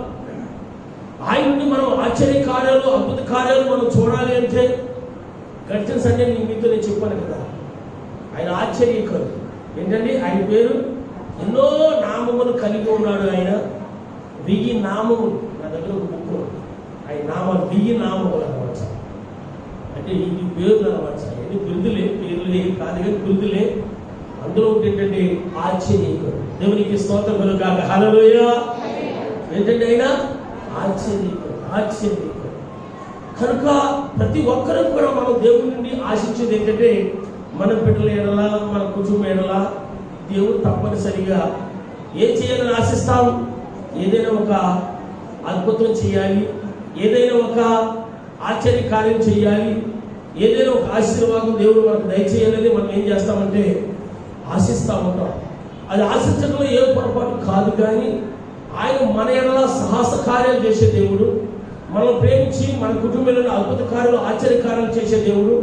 ఆయన నుండి మనం ఆశ్చర్య కార్యాలు, అద్భుత కార్యాలు మనం చూడాలి అంటే గడిచిన సండే మీతో నేను చెప్పాను కదా, ఆయన ఆశ్చర్యకరు ఏంటండి. ఆయన పేరు ఎన్నో నామములు కలిగి ఉన్నాడు. ఆయన 1000 నామములు, నా దగ్గర ఒక బుక్, ఆయన నామాలు 1000 నామములు అనమాట. అంటే ఇది పేర్లు అనమాట. ఎన్ని బిరుదులే, పేర్లు కాదు కానీ బిరుదులే. అందులో ఏంటంటే ఆశ్చర్యకరు. దేవునికి స్తోత్రం కలుగుగాక. హల్లెలూయా. ఏంటంటే ఆయన ఆశ్చర్యకరు. ఆశ్చర్యకరం. కనుక ప్రతి ఒక్కరూ కూడా మనం దేవుడి నుండి ఆశించేది ఏంటంటే మన బిడ్డల ఎడలా, మన కుటుంబం ఎడలా దేవుడు తప్పనిసరిగా ఏం చేయాలని ఆశిస్తాం? ఏదైనా ఒక అద్భుతం చేయాలి, ఏదైనా ఒక ఆశ్చర్య కార్యం చేయాలి, ఏదైనా ఒక ఆశీర్వాదం దేవుడు మనకు దయచేయాలని మనం ఏం చేస్తామంటే ఆశిస్తూ ఉంటాం. అది ఆశించడంలో ఏ పొరపాటు కాదు. కానీ ఆయన మన ఎడలా సాహస కార్యాలు చేసే దేవుడు, మనం ప్రేమించి మన కుటుంబంలో అద్భుత కార్యాలు, ఆశ్చర్య కార్యాలు చేసే దేవుడు,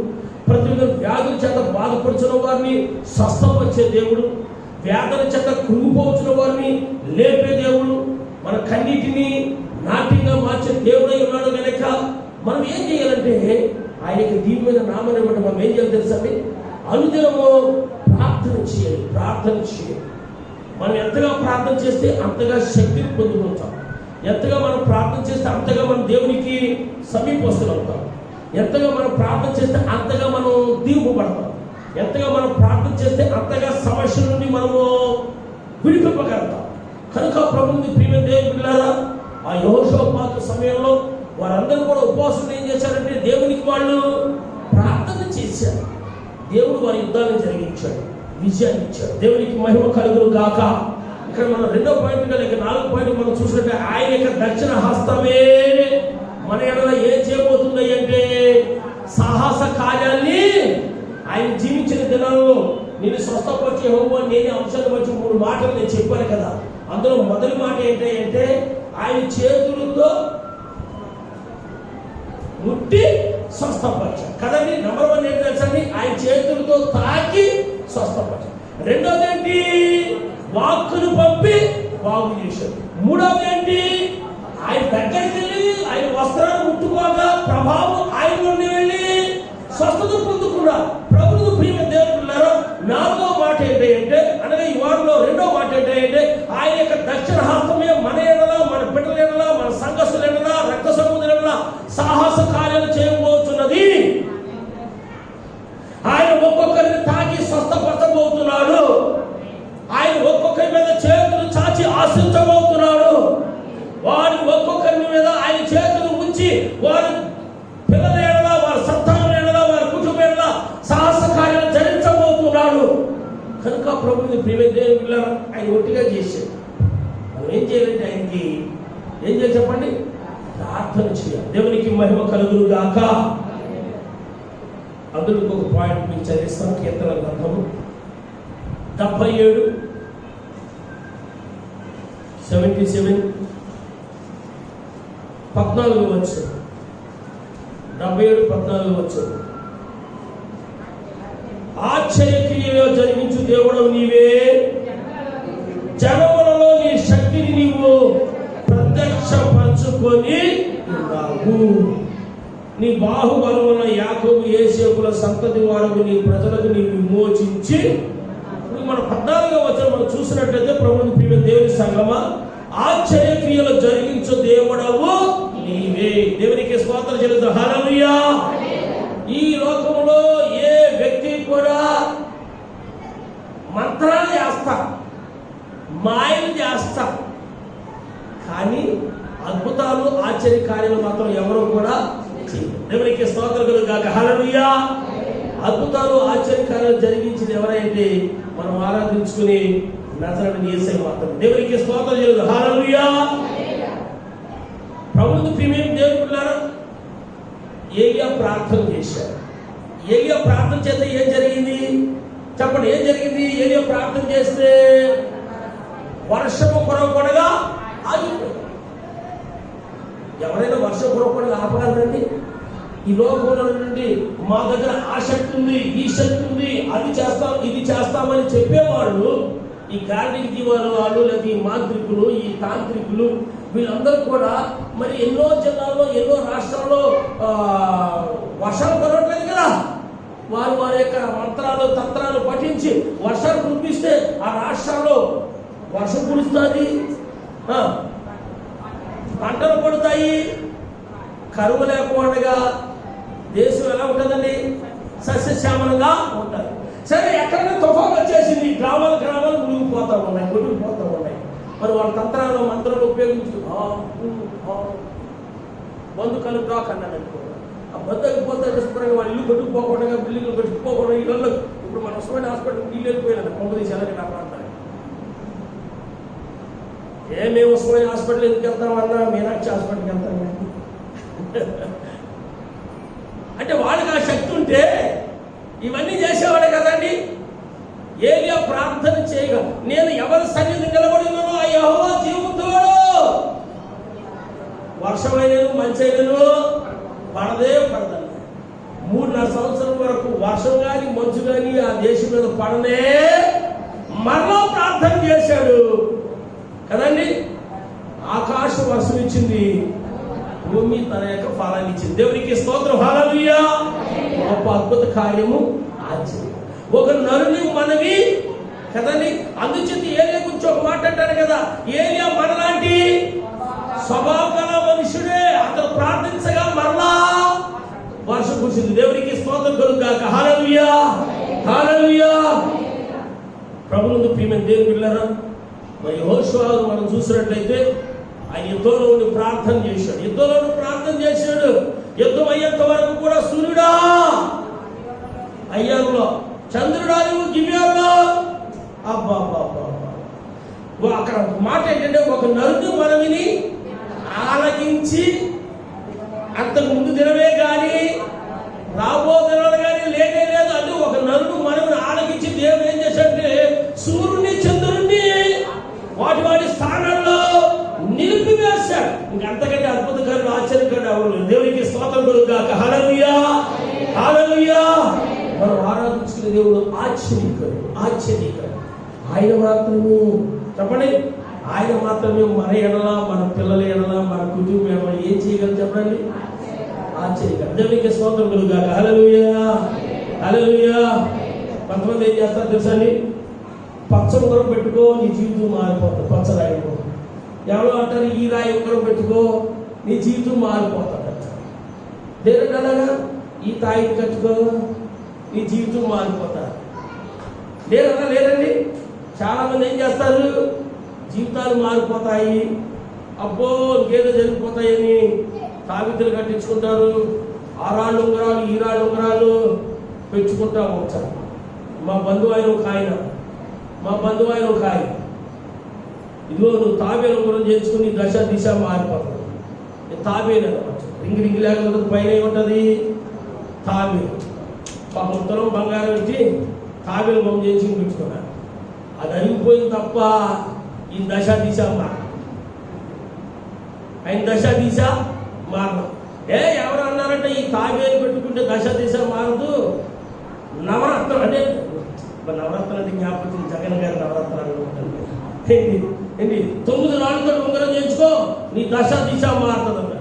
ప్రతి వ్యాధుల చేత బాధపడుచున్న వారిని స్వస్థపరిచే దేవుడు, వ్యాధుల చేత కృంగిపోవచ్చిన వారిని లేపే దేవుడు, మన కన్నిటిని నాట్యంగా మార్చే దేవుడై ఉన్నాడు. కనుక మనం ఏం చేయాలంటే ఆయనకి దీని మీద నామని బట్టి మనం ఏం చేయాలి తెలుసండి? అనుదినము ప్రార్థన చేయాలి. ప్రార్థన చేయాలి. మనం ఎంతగా ప్రార్థన చేస్తే అంతగా శక్తిని పొందుకుంటాం. ఎంతగా మనం ప్రార్థన చేస్తే అంతగా మనం దేవునికి సమీపస్తులు అవుతాం. ఎంతగా మనం ప్రార్థన చేస్తే అంతగా మనం దీపపడతాం. ఎంతగా మనం ప్రార్థన చేస్తే అంతగా సమస్యల నుండి మనము విడిపింపగలుగుతాం. కనుక ప్రభువుని ప్రియమైన దేవుని బిడ్డలారా, ఆ యెహోషాపాతు సమయంలో వారందరూ కూడా ఉపవాసం ఏం చేశారంటే దేవునికి వాళ్ళు ప్రార్థన చేశారు. దేవుడు వారి యుద్ధాలను జరిగించాడు, విజయాన్ని ఇచ్చాడు. దేవునికి మహిమ కలుగును గాక. ఇక్కడ మనం 2వ పాయింట్ లేక 4వ పాయింట్ మనం చూసినట్టే ఆయన యొక్క దక్షిణ హస్తమే మన ఎడల ఏం చేయబోతుంది అంటే సాహస కార్యాన్ని ఆయన జీవించిన దినాల్లో నేను స్వస్థపరిచే యెహోవా నేనే అంశాన్ని వచ్చి 3 మాటలు నేను చెప్పాను కదా. అందులో మొదటి మాట ఏంటంటే ఆయన చేతులతో ముట్టి స్వస్థపరిచాడు కదండి. నెంబర్ 1 ఏంటి తెలుసండి? ఆయన చేతులతో తాకి స్వస్థపరిచాడు. రెండోది ఏంటి? వాక్కును పంపి బాగు చేశాడు. మూడవది ఏంటి? ఆయన దగ్గరికి వెళ్ళి ఆయన వస్త్రాన్ని ముట్టుకోగా ప్రభావం ఆయన నుండి వెళ్ళి స్వస్థత పొందుకున్నారు. ప్రభువుకు ప్రియమైన దేవుని బిడ్డలారా, 4వ మాట ఏంటంటే అనగా ఈ వారంలో 2వ మాట ఏంటంటే ఆయన యొక్క దక్షిణ హస్తమే మన ఎడల, మన బిడ్డల ఎడల, మన సంఘస్థుల ఎడల, రక్త సముద్రం ఎడల సాహస కార్యాలు చేయబోతున్నది. ఆయన ఒక్కొక్కరిని తాకి స్వస్థపరచబోతున్నాడు. ఆయన ఒక్కొక్కరి మీద చేతులు చాచి ఆశించబోతున్నాడు. వారి ఒక్కొక్కరి మీద ఆయన చేతులు ఉంచి వారి పిల్లల ఎడల, వారి సంతానం ఎడల, వారి కుటుంబం ఎడల సాహస కార్యాలు జరిగించబోతున్నాడు. కనుక ప్రభువుని ప్రియమైన దేవుని బిడ్డలారా, ఆయన ఒట్టిగా చేశాడు. మనం ఏం చేయాలంటే ఆయనకి ఏం చేయాలి చెప్పండి? ప్రార్థన చేయాలి. దేవునికి మహిమ కలుగును గాక. అందులో ఒక పాయింట్ మీకు చదివిస్తాను. కీర్తన గ్రంథము 77 77 14 వచ్చు. 77 14 వచ్చు. ఆశ్చర్యక్రియలో జరిగించు దేవుడు నీవే, జనములలో నీ శక్తిని నీవు ప్రత్యక్షపరచుకొని ఉన్నావు. నీ బాహుబలమున యాకోబు యోసేపుల సంతతి వారకు నీ ప్రజలకు నీ విమోచించి. మన 14వ వచనం మనం చూసినట్లయితే ప్రభువుని ప్రియమైన దేవుని సంగమా, ఆశ్చర్యక్రియలు జరిగించు దేవుడవు నీవే. దేవునికి స్తోత్రం చెల్లిద్దాం. హల్లెలూయా. ఈ లోకంలో ఏ వ్యక్తి కూడా మంత్రాలు చేస్తా, మాయలు చేస్తా, కానీ అద్భుతాలు ఆశ్చర్య కార్యాలు మాత్రం ఎవరు కూడా చేయరు. దేవునికి స్తోత్రం కలుగుగాక. హల్లెలూయా. అద్భుతాలు ఆశ్చర్య కార్యాలు జరిగించింది ఎవరైతే మనం ఆరాధించుకుని నజరేయుడైన యేసయ్య మాత్రమే. దేవునికి స్తోత్రం చెల్లిద్దాం. హల్లెలూయా. ప్రభువుని ప్రియమైన దేవుని బిడ్డలారా, ఏలియా ప్రార్థన చేశాడు. ఏలియా ప్రార్థన చేస్తే ఏం జరిగింది చెప్పండి? ఏం జరిగింది? ఏలియా ప్రార్థన చేస్తే వర్షము కురవకుండా ఆగిపోయింది. ఎవరైనా వర్షం కురవకుండా ఆపగలరండి? ఈ లోకంలో నుండి మా దగ్గర ఆ శక్తి ఉంది, ఈ శక్తి ఉంది, అది చేస్తాం, ఇది చేస్తామని చెప్పేవాళ్ళు, ఈ గార్డెన్ జీవాలు వాళ్ళు, లేదా ఈ మాంత్రికులు, ఈ తాంత్రికులు, వీళ్ళందరూ కూడా మరి ఎన్నో జిల్లాల్లో, ఎన్నో రాష్ట్రాల్లో వర్షాలు కురవట్లేదు కదా. వారు వారి యొక్క మంత్రాలు, తంత్రాలు పఠించి వర్షాలు కురిపిస్తే ఆ రాష్ట్రాల్లో వర్షం కురుస్తుంది, పంటలు పడతాయి, కరువు లేకుండా దేశం ఎలా ఉంటుందండి? సస్యశ్యామలంగా ఉంటుంది. సరే, ఎక్కడైనా తుఫాను వచ్చేసింది, గ్రామాలు మునిగిపోతూ ఉన్నాయి. మరి వాళ్ళ తంత్రాలు, మంత్రాలు ఉపయోగించి బంధు కలుపురా కన్నాడు అనుకో, ఆ బంధు అయిపోతే శుభ్రంగా వాళ్ళు ఇల్లు కట్టుకుపోకుండా బిల్డింగ్లు కట్టుకుపోకుండా ఇళ్ళల్లో ఇప్పుడు మన ఉస్మాన్ హాస్పిటల్ నీళ్ళు వెళ్ళిపోయినాడు కొంప తీసి అలాగే నా ప్రాంతానికి. మేము ఉస్మాన్ హాస్పిటల్ ఎందుకు వెళ్తామన్నా మీనాక్షి హాస్పిటల్కి వెళ్తాం అంటే వాళ్ళకి ఆ శక్తి ఉంటే ఇవన్నీ చేసేవాడే కదండి. ఏలియా ప్రార్థన చేయగా నేను ఎవరి సన్నిధి నిలబడినానో ఆ యెహోవా జీవంతోడు, వర్షమైనను మంచైనను పడదే పడదండి. 3.5 సంవత్సరం వరకు వర్షం కానీ మంచు కానీ ఆ దేశం మీద పడనే మరలా ప్రార్థన చేశాడు కదండి. ఆకాశం వర్షం ఇచ్చింది, భూమి తన యొక్క ఫలాన్ని ఇచ్చింది. దేవునికి స్తోత్రం, హల్లెలూయా. గొప్ప అద్భుత కార్యము ఆచరించాడు. ఒక నరుని మనవి కదండి. అందుచేత ఏలియా గురించి ఒక మాట అంటారు కదా, ఏలియా మనలాంటి స్వభావం గల మనుషుడే. అతను ప్రార్థించగా మరలా వర్షం కురిసింది. దేవునికి స్తోత్రం కలుగుగాక, హల్లెలూయా హల్లెలూయా. ప్రభువునందు ప్రియమైన దేవుని బిడ్డలారా, మరి యెహోషువను మనం చూసినట్లయితే ఆయన యుద్ధంలో ఉండి ప్రార్థన చేశాడు. యుద్ధం అయ్యేంత వరకు కూడా సూర్యుడా అయ్యారులో, చంద్రుడా నువ్వు గిబియోనులో. అబ్బా అక్కడ మాట ఏంటంటే ఒక నరుని మనవిని ఆలకించి, అంతకు ముందు దినమే కానీ రాబో దినాలు కానీ లేనే లేదు. అది ఒక నరుడు మనవిని ఆలకించి దేవుడు ఏం చేశాడంటే సూర్యుని చంద్రుడిని వాటి స్థానంలో నిలిపివేశాడు. ఇంకంతకంటే అద్భుతకారుడు ఆశ్చర్యకారుడు ఎవరు? దేవునికి స్తోత్రం కలుగుగాక, హల్లెలూయా హల్లెలూయా. మనం ఆరాధించుకునే దేవుడు ఆశ్చర్యకారుడు. ఆయన మాత్రమే చెప్పండి, ఆయన మాత్రమే మన ఎడల, మన పిల్లల ఎడల, మన కుటుంబం ఎడల ఏం చేయగలరు చెప్పండి? ఆశ్చర్యకారుడు. దేవునికి స్తోత్రం కలుగుగాక, హల్లెలూయా హల్లెలూయా. కొంతమంది ఏం చేస్తారు తెలుసా అండి, పచ్చ ఉంగరం పెట్టుకో నీ జీవితం మారిపోతుంది, పచ్చ రాయి ఎవరో అంటారు ఈ రాయి ఉంగరం పెట్టుకో నీ జీవితం మారిపోతుంది అంటారు. లేదండి అలాగా, ఈ తాయిని కట్టుకో నీ జీవితం మారిపోతారు. లేదండి, చాలా మంది ఏం చేస్తారు, జీవితాలు మారిపోతాయి, అబ్బో ఇంకేదో జరిగిపోతాయని తావితులు కట్టించుకుంటారు, ఆ రాళ్ళు ఉంగరాలు ఈ రాళ్ళు ఉంగరాలు పెంచుకుంటా ఉంటారు. మా బంధువు ఆయన ఒక ఆయన ఇదిగో నువ్వు తాబేలు ఉంగరం చేసుకుని దశ దిశ మారిపోతుంది. తాబేలు అనమాట, రింగ్ లేకపోతే పైన ఏముంటుంది తాబేలు. ఉత్తరం బంగారం ఇచ్చి తాబేలు బొమ్మ చేసి పెంచుకున్నాను. అది అరిగిపోయింది తప్ప ఈ దశ దిశ ఆయన దశ దిశ మారదు. ఎవరు అన్నారంటే ఈ తాబేలు పెట్టుకుంటే దశ దిశ మారదు, నవరత్నం అంటే నవరత్నాలు జ్ఞాపకం జగన్ గారి నవరత్నాలు ఉంటుంది ఏంటి 9 రాళ్ళతో ఉంగరం చేయించుకో నీ దశ దిశ మారుతుందన్న.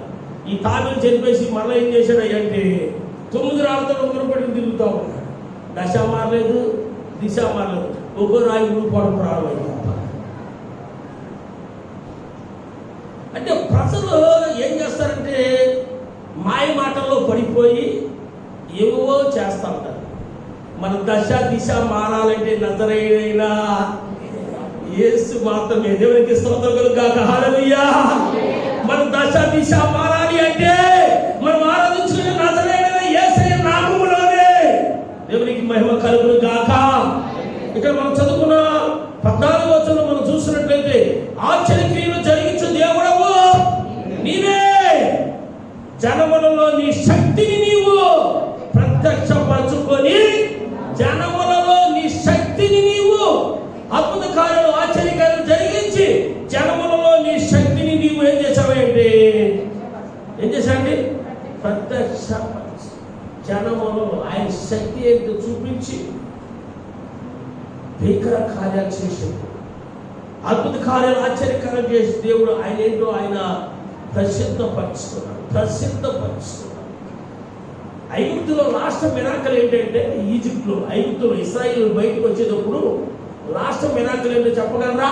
ఈ తాబేలు చనిపేసి మళ్ళీ ఏం చేశాడు అంటే 9 రాళ్ళతో ఉంగరం పెట్టుకుని తిరుగుతూ ఉన్నాడు. దశ మారలేదు, దిశ మారలేదు, ఒక్కో రాయి ఊడిపోవడం ప్రారంభమైంది. అంటే ప్రజలు ఏం చేస్తారంటే మాయ మాటల్లో పడిపోయి ఏవో చేస్తూ ఉంటారు. మన దశ దిశ మారాలంటే నజరేయుడైన యేసు మాత్రమే. దేవునికి స్తోత్రం కలుగుగాక, హల్లెలూయా. మన దశ దిశ మారాలి అంటే మనం ఆరాధించుకునే నజరేయుడైన యేసయ్య నామములోనే దేవునికి మహిమ కలుగుగాక. ఇక్కడ మనం చదువుకున్న 14వ వచనం మనం చూసినట్లయితే ఆశ్చర్యక్రియలు జరిగించు దేవుడవు నీవే, జనములలో నీ శక్తిని నీవు ప్రత్యక్షపరచుకొని జనములలో నీ శక్తిని నీవు అద్భుత కార్యాలు ఆశ్చర్యకార్యాలు జరిగించి జనములలో నీ శక్తిని నీవు ఏం చేశావంటే ప్రత్యక్ష జనములలో ఆయన శక్తి ఏంటో చూపించి భీకర కార్యాలు చేసి అద్భుత కార్యాలు ఆశ్చర్యకార్యాలు చేసి దేవుడు ఆయన ఏంటో ఆయన ప్రసిద్ధపరుచుకున్నాడు. ఐగుప్తులో లాస్ట్ మిరాకిల్ ఏంటంటే ఐగుప్తులో ఇశ్రాయేలు బయటకు వచ్చేటప్పుడు లాస్ట్ మిరాకిల్ ఏంటో చెప్పగలరా?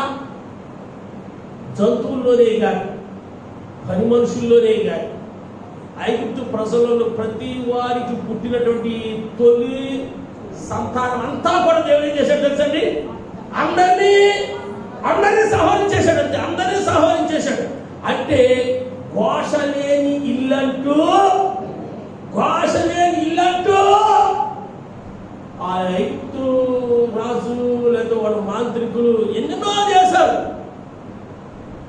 జంతువుల్లోనే కానీ పని మనుషుల్లోనే కానీ ఐగుప్తు ప్రజలలో ప్రతి వారికి పుట్టినటువంటి తొలి సంతానం అంతా కూడా దేవుడు ఏం చేశాడు తెలుసండి? అందరినీ సంహరించేశాడు. అంటే ఘోష లేని ఇల్లంటూ ఆ ఐగుప్తు రాజు లేదా వాళ్ళ మాంత్రికులు ఎన్నెన్నో చేశారు,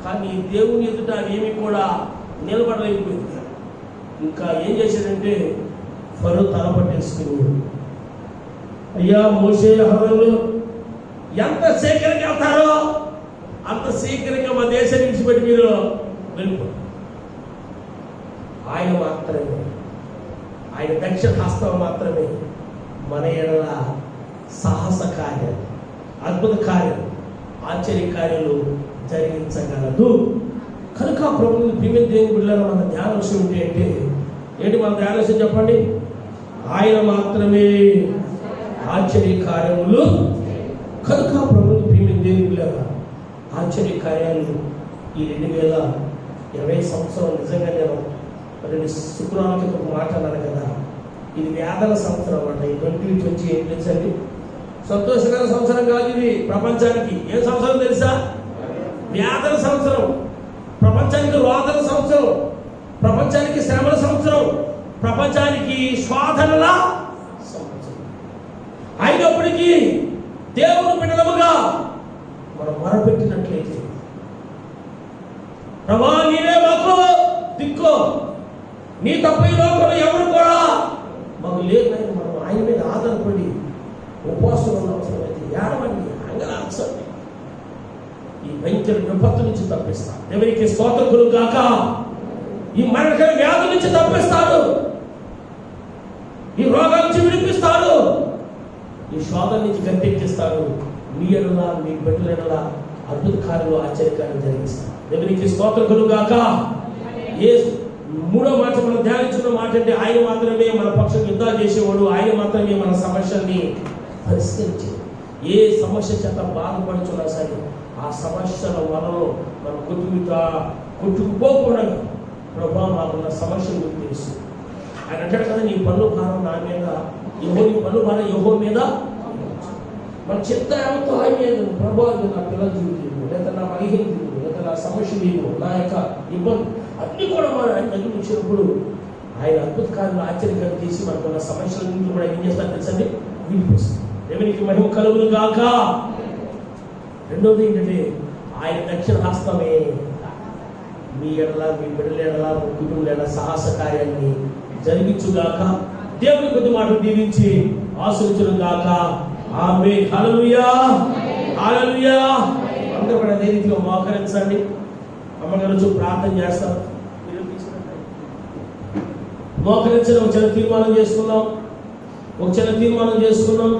కానీ దేవుని ఎదుట ఏమి కూడా నిలబడలేకపోయింది. ఇంకా ఏం చేశాడంటే ఫరో తలపట్టేసుకుని, అయ్యా మోషే అహరోను ఎంత శీఘ్రంగా వెళ్తారో అంత శీఘ్రంగా మా దేశాన్ని విడిచిపెట్టి మీరు వెళ్ళిపోతారు. ఆయన మాత్రమే, ఆయన దక్షిణ హస్తం మాత్రమే మన ఎడల సాహస కార్యాలు, అద్భుత కార్యాలు, ఆశ్చర్య కార్యాలు జరిగించగలదు. కనుక ప్రభుత్వం ప్రియమైన దేవుని బిడ్డలారా, మన ధ్యాన విషయం ఏంటి ఏంటి మన ధ్యాన విషయం చెప్పండి. ఆయన మాత్రమే ఆశ్చర్య కార్యములు. కనుక ప్రభుత్వం ప్రియమైన దేవుని బిడ్డలారా, ఆశ్చర్య కార్యాలు ఈ 2020 సంవత్సరం నిజంగా నేను 2 శుక్రవారం క్రితం మాట్లాడాను కదా, ఇది వేదన సంవత్సరం అన్నమాట. ఈ 2020 ఏం తెలుసండి, సంతోషకర సంవత్సరం కాదు ఇది ప్రపంచానికి. ఏం సంవత్సరం తెలుసా? వేదన సంవత్సరం, ప్రపంచానికి రోదన సంవత్సరం, ప్రపంచానికి శ్రమల సంవత్సరం, ప్రపంచానికి శోధనల సంవత్సరం. అయినప్పటికీ దేవుని బిడ్డలముగా మనం మొరపెట్టినట్లయితే, ప్రభా నీవే మాకు దిక్కు, నీ తప్ప ఈ లోకంలో ఎవరు కూడా మాకు లేదని మనం ఆయన మీద ఆధారపడి ఉపవాసం ఉన్న అవసరం అయితే ఏడవండి, అంగలార్చండి. ఈ భయంకర విపత్తు నుంచి తప్పిస్తాడు. ఎవరికి స్తోత్రకులు కాక. ఈ మరణకర వ్యాధి నుంచి తప్పిస్తాడు, ఈ రోగాల నుంచి విడిపిస్తాడు, ఈ శోధన నుంచి గట్టెక్కిస్తాడు. మీ ఎడల మీ బిడ్డల ఎడల అద్భుత కార్యాలు ఆశ్చర్యకార్యాలు జరిగిస్తాడు. ఎవరికి స్తోత్రకులు కాక. ఏ మూడో మాట మనం ధ్యానించిన మాట అంటే, ఆయన మాత్రమే మన పక్షం యుద్ధాలు చేసేవాడు, ఆయన మాత్రమే మన సమస్యల్ని పరిష్కరించేది. ఏ సమస్య చేత బాధపడుతున్నా సరే ఆ సమస్యల వలన మనం కొట్టుకుపోకుండా, ప్రభా మాకున్న సమస్యలు మీకు తెలుసు. ఆయన అంటాడు కదా, నీ పన్ను భారం నా మీద, నీ పన్ను భారం యెహోవా మీద. మన చిత్త ఏమతో ఆయన మీద, ప్రభా నా పిల్లల జీవితం, లేదా నా బలహీన, లేదా నా సమస్యలు, నా యొక్క ఇబ్బంది అన్నీ కూడా మనం ఆయన దగ్గర వచ్చినప్పుడు ఆయన అద్భుత కార్యాలు ఆశ్చర్యకార్యాలు చేసి మనకున్న సమస్యలన్నింటినీ కూడా ఏం చేస్తారు తెలుసండి, విడిపిస్తుంది. దేవునికి మహిమ కలుగును గాక. రెండవది ఏంటంటే, ఆయన దక్షిణ హస్తమే మీ ఎడల, మీ బిడ్డల ఎడల, మీ కుటుంబం ఎడల సాహస కార్యాన్ని జరిగించుగాక. దేవుని కొద్ది మాటలు దీవించి ఆశీర్వదించును గాక. ఆమేన్. హల్లెలూయా, హల్లెలూయా. అందరూ కూడా అదే రీతిగా మోకరించండి. అమ్మగారు వచ్చి ప్రార్థన చేస్తారు. మోకరించడం ఒక చిన్న తీర్మానం చేసుకున్నాం, ఒక చిన్న తీర్మానం చేసుకున్నాం.